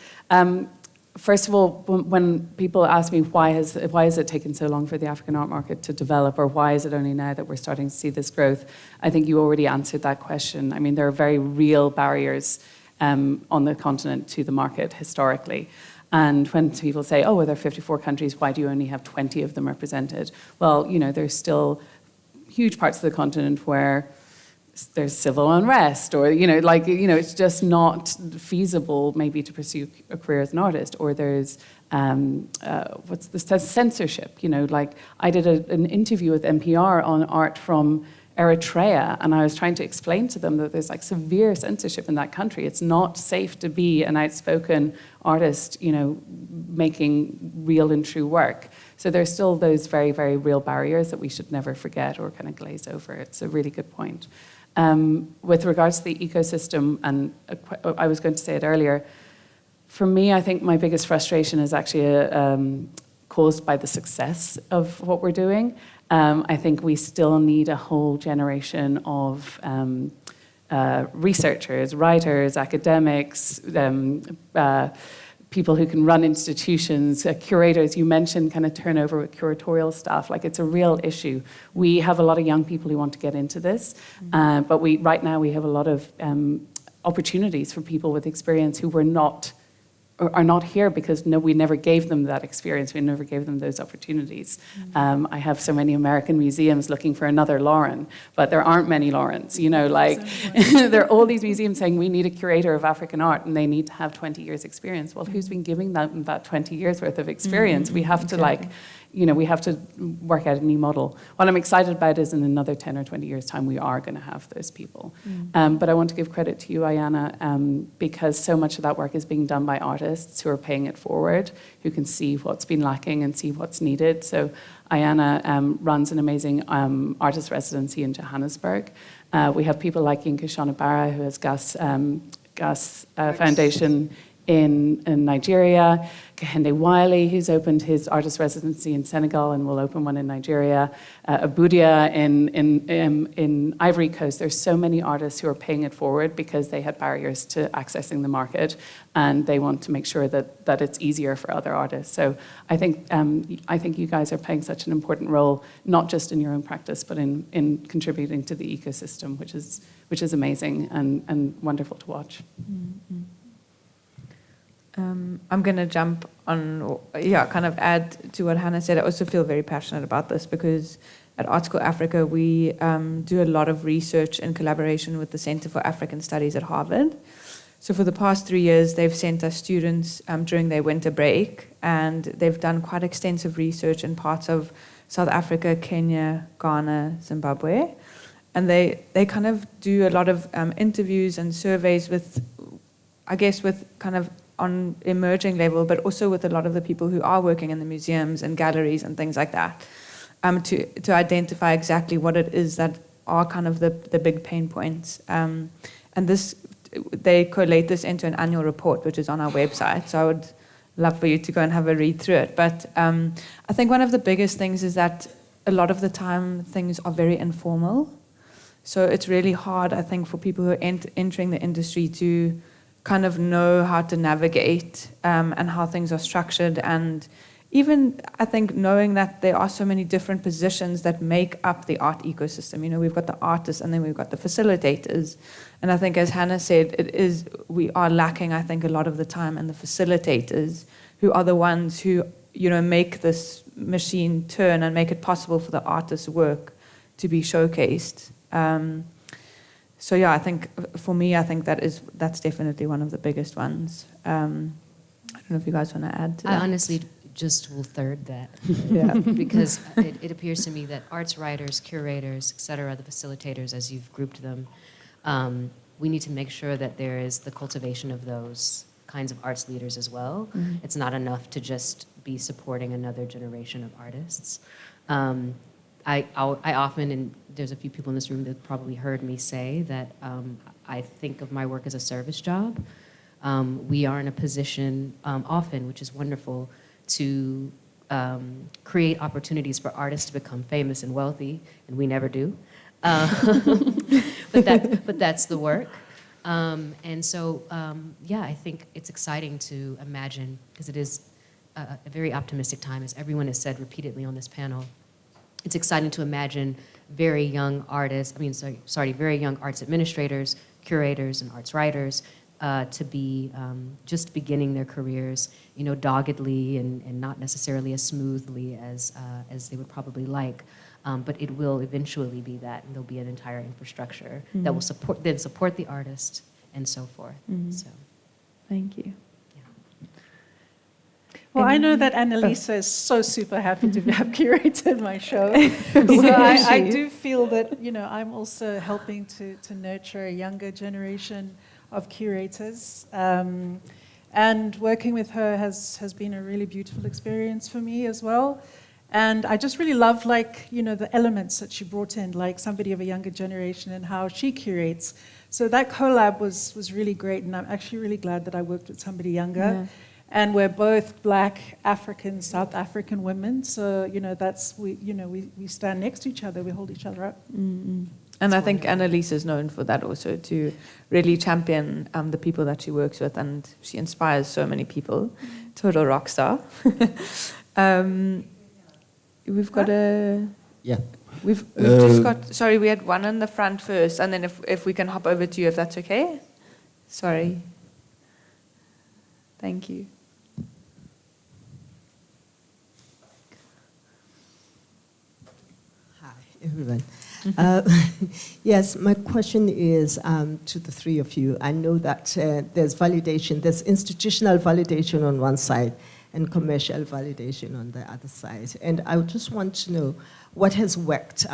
First of all, when people ask me why has it taken so long for the African art market to develop, or why is it only now that we're starting to see this growth, I think you already answered that question. I mean, there are very real barriers on the continent to the market historically. And when people say, oh, well, there are 54 countries, why do you only have 20 of them represented? Well, there's still huge parts of the continent where there's civil unrest, or it's just not feasible maybe to pursue a career as an artist, or there's censorship. I did an interview with NPR on art from Eritrea, and I was trying to explain to them that there's severe censorship in that country. It's not safe to be an outspoken artist, making real and true work. So there's still those very, very real barriers that we should never forget or kind of glaze over. It's a really good point. With regards to the ecosystem, and I was going to say it earlier, for me, I think my biggest frustration is actually caused by the success of what we're doing. I think we still need a whole generation of researchers, writers, academics, people who can run institutions, curators. You mentioned kind of turnover with curatorial staff. It's a real issue. We have a lot of young people who want to get into this, but right now we have a lot of opportunities for people with experience who are not here because we never gave them that experience. We never gave them those opportunities. I have so many American museums looking for another Lauren, but there aren't many Laurens. There are all these museums saying we need a curator of African art, and they need to have 20 years experience. Well, who's been giving them that 20 years worth of experience? We have to we have to work out a new model. What I'm excited about is in another 10 or 20 years' time, we are going to have those people. But I want to give credit to you, Ayana, because so much of that work is being done by artists who are paying it forward, who can see what's been lacking and see what's needed. So Ayana runs an amazing artist residency in Johannesburg. We have people like Yinka Shonabara, who has Gas Foundation in Nigeria, Kehinde Wiley, who's opened his artist residency in Senegal and will open one in Nigeria, Abudia in Ivory Coast. There's so many artists who are paying it forward because they had barriers to accessing the market, and they want to make sure that it's easier for other artists. So I think you guys are playing such an important role, not just in your own practice, but in contributing to the ecosystem, which is amazing and wonderful to watch. Mm-hmm. I'm going to jump on, kind of add to what Hannah said. I also feel very passionate about this because at Art School Africa, we do a lot of research in collaboration with the Center for African Studies at Harvard. So for the past 3 years, they've sent us students during their winter break, and they've done quite extensive research in parts of South Africa, Kenya, Ghana, Zimbabwe. And they kind of do a lot of interviews and surveys with kind of on emerging level, but also with a lot of the people who are working in the museums and galleries and things like that, to identify exactly what it is that are kind of the big pain points. And they collate this into an annual report, which is on our website. So I would love for you to go and have a read through it. But I think one of the biggest things is that a lot of the time things are very informal. So it's really hard, I think, for people who are entering the industry to kind of know how to navigate and how things are structured, and even I think knowing that there are so many different positions that make up the art ecosystem. We've got the artists and then we've got the facilitators, and I think as Hannah said, we are lacking, I think, a lot of the time in the facilitators, who are the ones who make this machine turn and make it possible for the artist's work to be showcased. So I think for me, I think that's definitely one of the biggest ones. I don't don't know if you guys want to add to I that. honestly just will third that. Yeah. Because it appears to me that arts writers, curators, et cetera, the facilitators, as you've grouped them, we need to make sure that there is the cultivation of those kinds of arts leaders as well. Mm-hmm. It's not enough to just be supporting another generation of artists. I often, and there's a few people in this room that probably heard me say that I think of my work as a service job. We are in a position often, which is wonderful, to create opportunities for artists to become famous and wealthy, and we never do. But that's the work. And so, yeah, I think it's exciting to imagine, because it is a very optimistic time, as everyone has said repeatedly on this panel. It's exciting to imagine very young artists, very young arts administrators, curators, and arts writers to be just beginning their careers, doggedly and not necessarily as smoothly as they would probably like. But it will eventually be that, and there'll be an entire infrastructure that will support the artist and so forth. So, Thank you. Well, I know that Annalisa is so super happy to have curated my show. So I do feel that, I'm also helping to nurture a younger generation of curators. And working with her has been a really beautiful experience for me as well. And I just really love, the elements that she brought in, like somebody of a younger generation and how she curates. So that collab was really great, and I'm actually really glad that I worked with somebody younger. Yeah. And we're both Black, African, South African women, so we stand next to each other, we hold each other up. Mm-hmm. And I think Annalisa is known for that also, to really champion the people that she works with, and she inspires so many people. Total rock star. We've got We've just got. Sorry, we had one in the front first, and then if we can hop over to you, if that's okay. Sorry. Thank you. Hi, everyone. Yes, my question is to the three of you. I know that there's validation, there's institutional validation on one side and commercial validation on the other side. And I just want to know what has worked,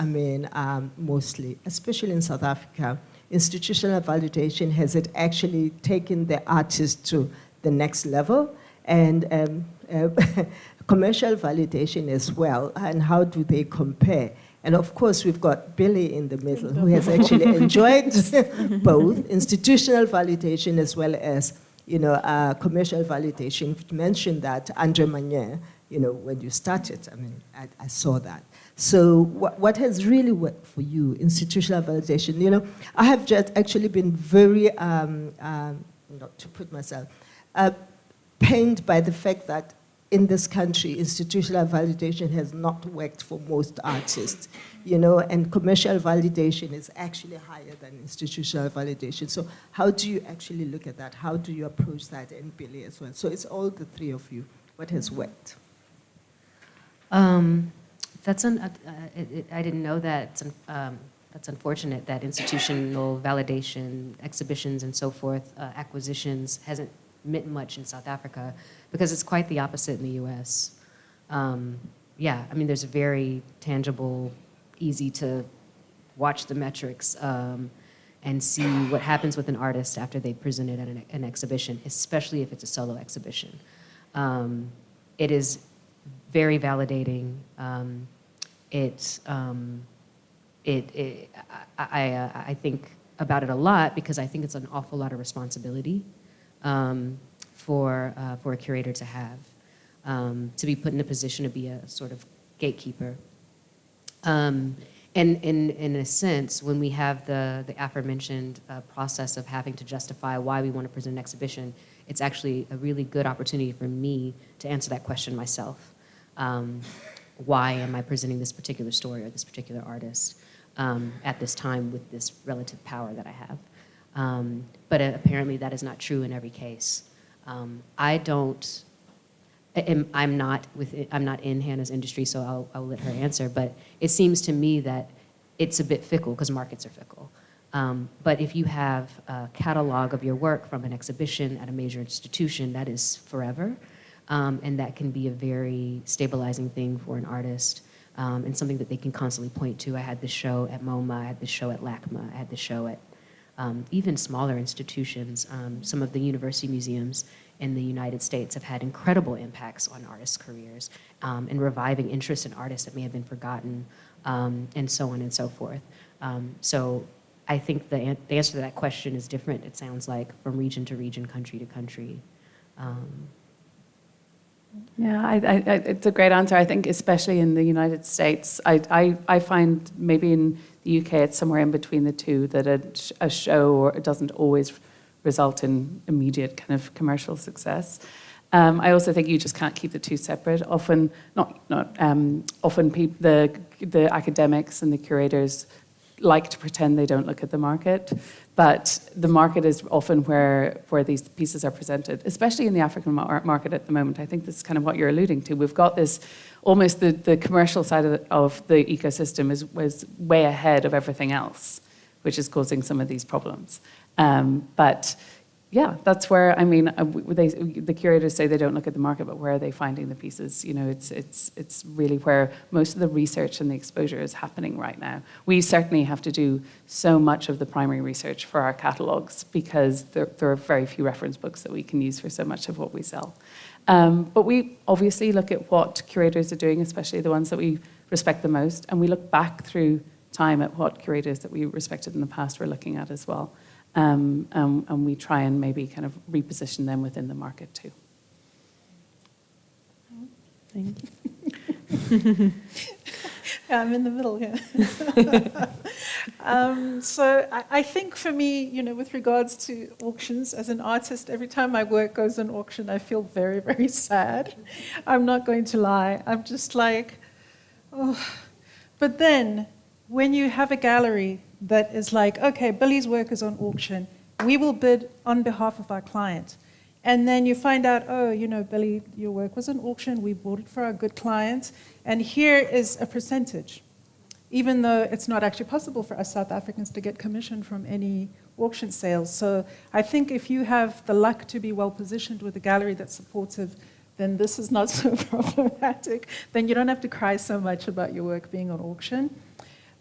mostly, especially in South Africa. Institutional validation, has it actually taken the artist to the next level? And commercial validation as well, and how do they compare? And of course, we've got Billie in the middle, who has actually enjoyed both institutional validation as well as, commercial validation. You mentioned that, Andre Manier, when you started, I saw that. So what has really worked for you, institutional validation? I have just actually been very, not to put myself, pained by the fact that in this country, institutional validation has not worked for most artists, and commercial validation is actually higher than institutional validation. So how do you actually look at that? How do you approach that, and Billie as well? So it's all the three of you. What has worked? I didn't know that. That's unfortunate that institutional validation, exhibitions and so forth, acquisitions hasn't meant much in South Africa, because it's quite the opposite in the US. There's a very tangible, easy to watch the metrics and see what happens with an artist after they present it at an exhibition, especially if it's a solo exhibition. It is very validating. I think about it a lot, because I think it's an awful lot of responsibility for a curator to have, to be put in a position to be a sort of gatekeeper. And in a sense, when we have the aforementioned process of having to justify why we want to present an exhibition, it's actually a really good opportunity for me to answer that question myself. Why am I presenting this particular story or this particular artist at this time with this relative power that I have? But apparently that is not true in every case. I'm not in Hannah's industry, so I'll let her answer, but it seems to me that it's a bit fickle, because markets are fickle. But if you have a catalog of your work from an exhibition at a major institution, that is forever. And that can be a very stabilizing thing for an artist, and something that they can constantly point to. I had this show at MoMA, I had this show at LACMA, I had this show at even smaller institutions. Some of the university museums in the United States have had incredible impacts on artists' careers, and reviving interest in artists that may have been forgotten, and so on and so forth. So I think the answer to that question is different, it sounds like, from region to region, country to country. Yeah, it's a great answer. I think especially in the United States, I find maybe in the UK it's somewhere in between the two, that a show doesn't always result in immediate kind of commercial success. I also think you just can't keep the two separate. Often, often the academics and the curators like to pretend they don't look at the market, but the market is often where these pieces are presented, especially in the African market at the moment. I think this is kind of what you're alluding to. We've got this, almost the commercial side of the ecosystem was way ahead of everything else, which is causing some of these problems. But yeah, that's where, I mean, the curators say they don't look at the market, but where are they finding the pieces? You know, it's really where most of the research and the exposure is happening right now. We certainly have to do so much of the primary research for our catalogs because there are very few reference books that we can use for so much of what we sell. But we obviously look at what curators are doing, especially the ones that we respect the most, and we look back through time at what curators that we respected in the past we're looking at as well. And we try and maybe kind of reposition them within the market too. Thank you. Yeah, I'm in the middle here. So I think for me, you know, with regards to auctions, as an artist, every time my work goes on auction, I feel very, very sad. I'm not going to lie. I'm just like, oh. But then, when you have a gallery that is like, okay, Billie's work is on auction, we will bid on behalf of our client. And then you find out, oh, you know, Billie, your work was on auction, we bought it for our good clients, and here is a percentage. Even though it's not actually possible for us South Africans to get commission from any auction sales. So I think if you have the luck to be well positioned with a gallery that's supportive, then this is not so problematic. Then you don't have to cry so much about your work being on auction.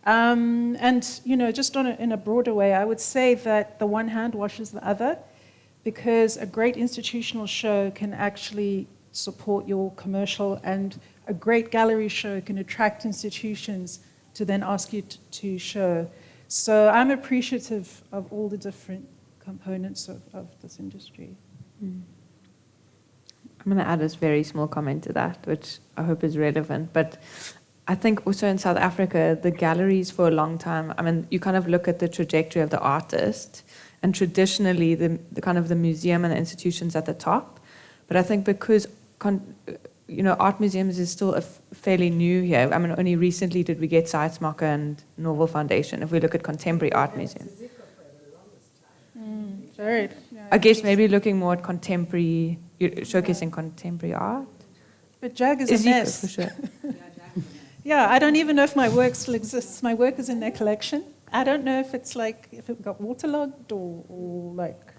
And you know, just in a broader way, I would say that the one hand washes the other, because a great institutional show can actually support your commercial, and a great gallery show can attract institutions to then ask you to show. So I'm appreciative of all the different components of this industry. I'm going to add a very small comment to that, which I hope is relevant. But I think also in South Africa, the galleries for a long time, I mean, you kind of look at the trajectory of the artist, and traditionally the kind of the museum and the institutions at the top. But I think because, you know, art museums is still fairly new here. I mean, only recently did we get Seitzmacher and Norval Foundation, if we look at contemporary art museums. Right. I guess maybe looking more at contemporary, showcasing contemporary art. But JAG is a mess. For sure. Yeah, I don't even know if my work still exists. My work is in their collection. I don't know if it's like, if it got waterlogged or like.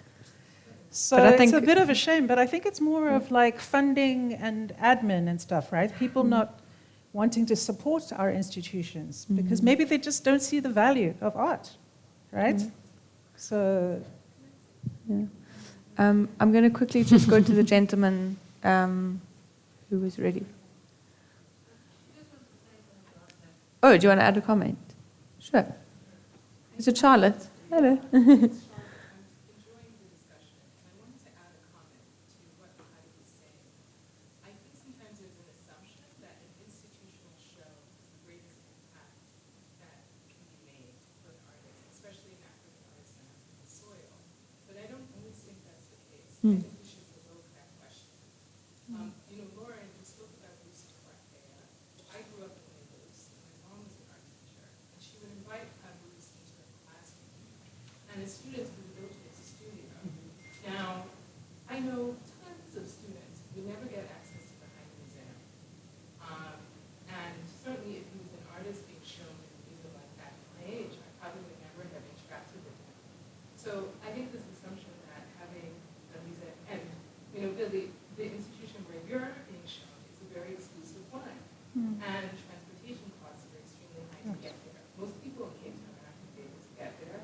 So it's a bit of a shame, but I think it's more of like funding and admin and stuff, right? People not wanting to support our institutions because maybe they just don't see the value of art, right? So. Yeah. I'm going to quickly just go to the gentleman who was ready. Oh, do you want to add a comment? Sure. Is it Charlotte? Hello. I think we should provoke that question. You know, Lauren, you spoke about Lucy Baeza. I grew up in Lagos. My mom was an art teacher, and she would invite Lucy into her classroom. And the students would go to his studio. Now, I know tons of students who never get access to the High Museum. And certainly if he was an artist being shown in a museum like that at my age, I probably would never have interacted with and transportation costs are extremely high to get there. Most people in Cape Town are not going to be able to get there.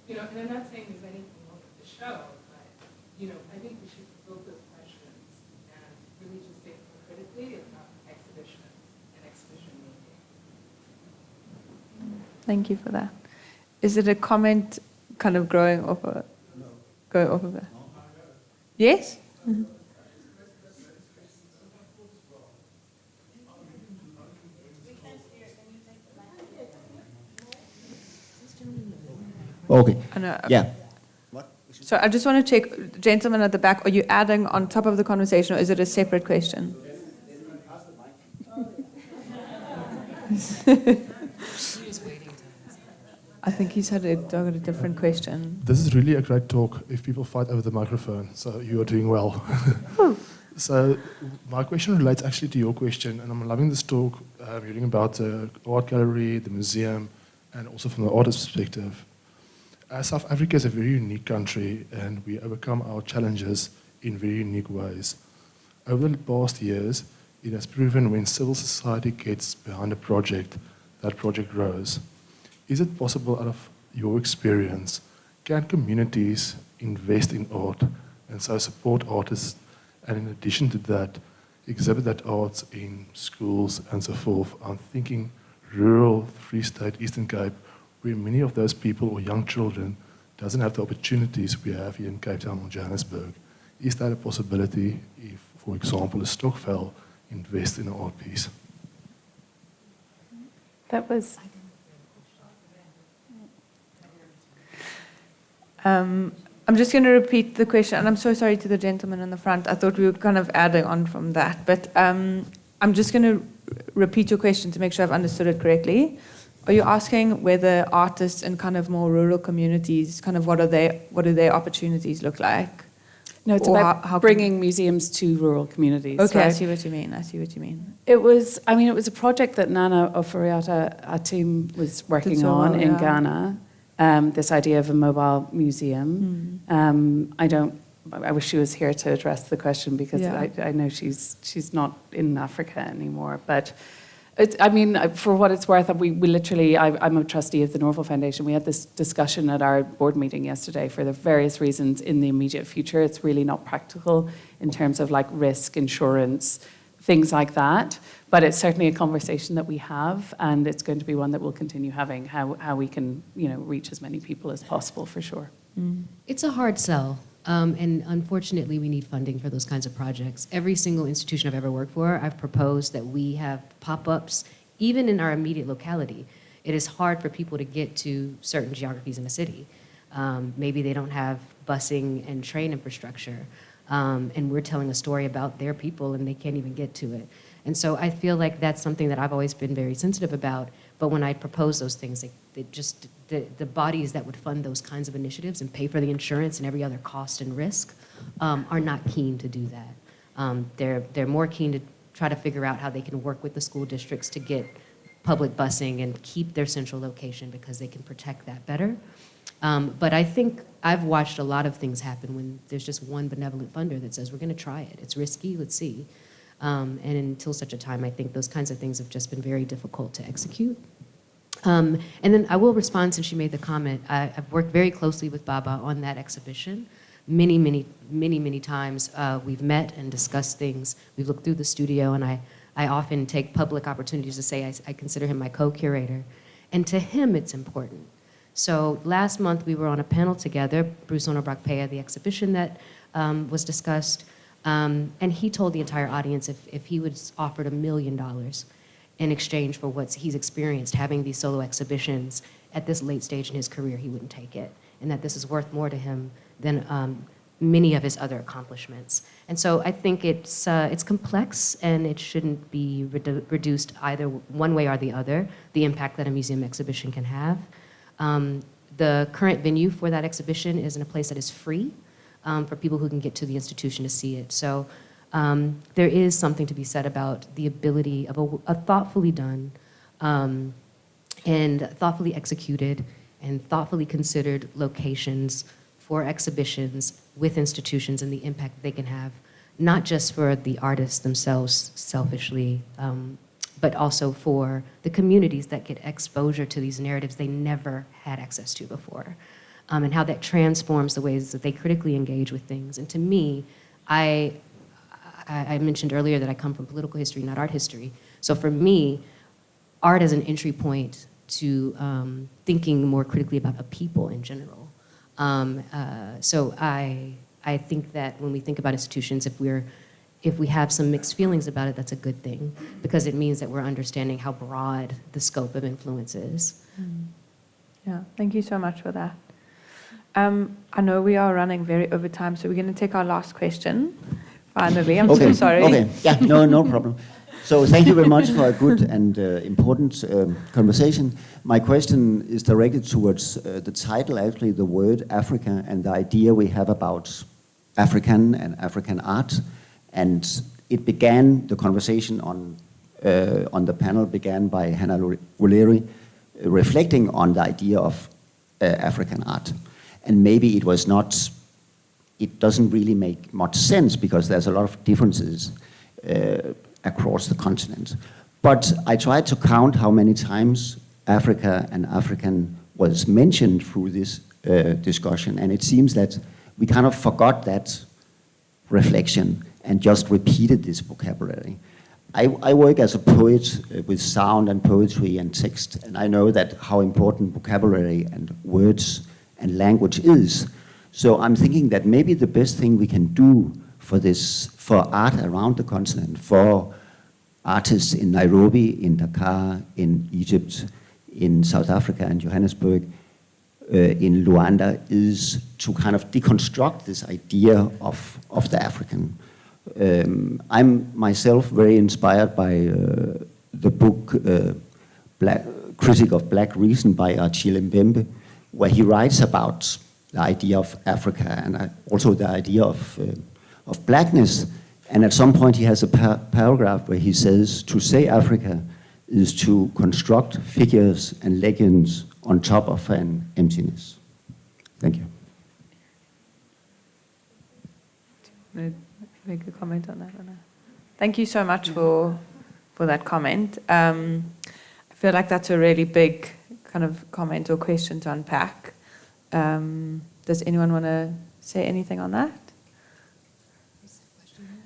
And I'm not saying there's anything wrong with the show, but, I think we should provoke those questions and really just think more critically about exhibitions and exhibition making. Thank you for that. Is it a comment kind of going off of that? Yes? Mm-hmm. Okay. Yeah. What? So I just want to check, gentlemen at the back, are you adding on top of the conversation or is it a separate question? I think he's had a different question. This is really a great talk if people fight over the microphone, so you are doing well. So my question relates actually to your question, and I'm loving this talk, reading about the art gallery, the museum, and also from the artist's perspective. South Africa is a very unique country, and we overcome our challenges in very unique ways. Over the past years, it has proven when civil society gets behind a project, that project grows. Is it possible, out of your experience, can communities invest in art and so support artists, and in addition to that, exhibit that art in schools and so forth? I'm thinking rural Free State, Eastern Cape, where many of those people or young children doesn't have the opportunities we have here in Cape Town or Johannesburg. Is that a possibility if, for example, a Stokvel invests in an art piece? That was... I'm just going to repeat the question, and I'm so sorry to the gentleman in the front. I thought we were kind of adding on from that, but I'm just going to repeat your question to make sure I've understood it correctly. Are you asking whether artists in kind of more rural communities, kind of what do their opportunities look like? No, it's or about how bringing museums to rural communities. Okay, right? I see what you mean. It was a project that Nana Oforiata, our team, was working on in Ghana. This idea of a mobile museum. I wish she was here to address the question because I know she's not in Africa anymore. But for what it's worth, we literally, I'm a trustee of the Norval Foundation. We had this discussion at our board meeting yesterday. For the various reasons in the immediate future, it's really not practical in terms of like risk, insurance, things like that. But it's certainly a conversation that we have, and it's going to be one that we'll continue having, how we can reach as many people as possible, for sure. It's a hard sell, and unfortunately we need funding for those kinds of projects. Every single institution I've ever worked for, I've proposed that we have pop-ups, even in our immediate locality. It is hard for people to get to certain geographies in a city. Maybe they don't have busing and train infrastructure, and we're telling a story about their people and they can't even get to it. And so I feel like that's something that I've always been very sensitive about. But when I propose those things, the bodies that would fund those kinds of initiatives and pay for the insurance and every other cost and risk are not keen to do that. They're more keen to try to figure out how they can work with the school districts to get public busing and keep their central location because they can protect that better. But I think I've watched a lot of things happen when there's just one benevolent funder that says, we're going to try it. It's risky, let's see. And until such a time, I think those kinds of things have just been very difficult to execute. And then I will respond since she made the comment. I've worked very closely with Baba on that exhibition. Many times we've met and discussed things. We've looked through the studio, and I often take public opportunities to say I consider him my co-curator. And to him, it's important. So last month we were on a panel together, Bruce Onobrak-Peya, the exhibition that was discussed. And he told the entire audience if he was offered $1 million in exchange for what he's experienced having these solo exhibitions at this late stage in his career, he wouldn't take it. And that this is worth more to him than many of his other accomplishments. And so I think it's complex, and it shouldn't be reduced either one way or the other, the impact that a museum exhibition can have. The current venue for that exhibition is in a place that is free, for people who can get to the institution to see it. So there is something to be said about the ability of a thoughtfully done and thoughtfully executed and thoughtfully considered locations for exhibitions with institutions and the impact they can have, not just for the artists themselves selfishly but also for the communities that get exposure to these narratives they never had access to before, and how that transforms the ways that they critically engage with things. And to me, I mentioned earlier that I come from political history, not art history. So for me, art is an entry point to thinking more critically about a people in general. So I think that when we think about institutions, if we have some mixed feelings about it, that's a good thing, because it means that we're understanding how broad the scope of influence is. Yeah, thank you so much for that. I know we are running very over time, so we're going to take our last question. Finally, I'm so sorry. Okay, yeah, no problem. So thank you very much for a good and important conversation. My question is directed towards the title, actually, the word Africa, and the idea we have about African and African art. And it began, the conversation on the panel began by Hannah Wuleri reflecting on the idea of African art. And maybe it doesn't really make much sense because there's a lot of differences across the continent. But I tried to count how many times Africa and African was mentioned through this discussion, and it seems that we kind of forgot that reflection and just repeated this vocabulary. I work as a poet with sound and poetry and text, and I know that how important vocabulary and words and language is. So I'm thinking that maybe the best thing we can do for art around the continent, for artists in Nairobi, in Dakar, in Egypt, in South Africa and Johannesburg, in Luanda, is to kind of deconstruct this idea of the African. I'm myself very inspired by the book Critic of Black Reason by Achille Mbembe, where he writes about the idea of Africa and also the idea of blackness. And at some point he has a paragraph where he says, to say Africa is to construct figures and legends on top of an emptiness. Thank you. Make a comment on that or not? Thank you so much for that comment. I feel like that's a really big kind of comment or question to unpack. Does anyone want to say anything on that?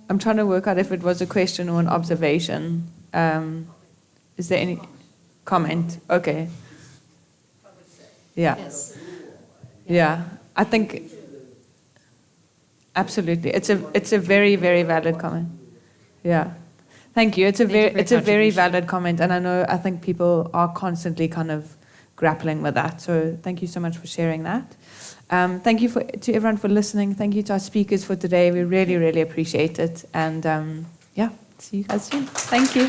I'm trying to work out if it was a question or an observation. Is there any comment? Okay. Yeah. Yes. Yeah. I think absolutely. It's a very, very valid comment. Yeah. Thank you. It's a very valid comment, and I think people are constantly kind of grappling with that. So thank you so much for sharing that. Thank you to everyone for listening. Thank you to our speakers for today. We really, really appreciate it. And see you guys soon. Thank you.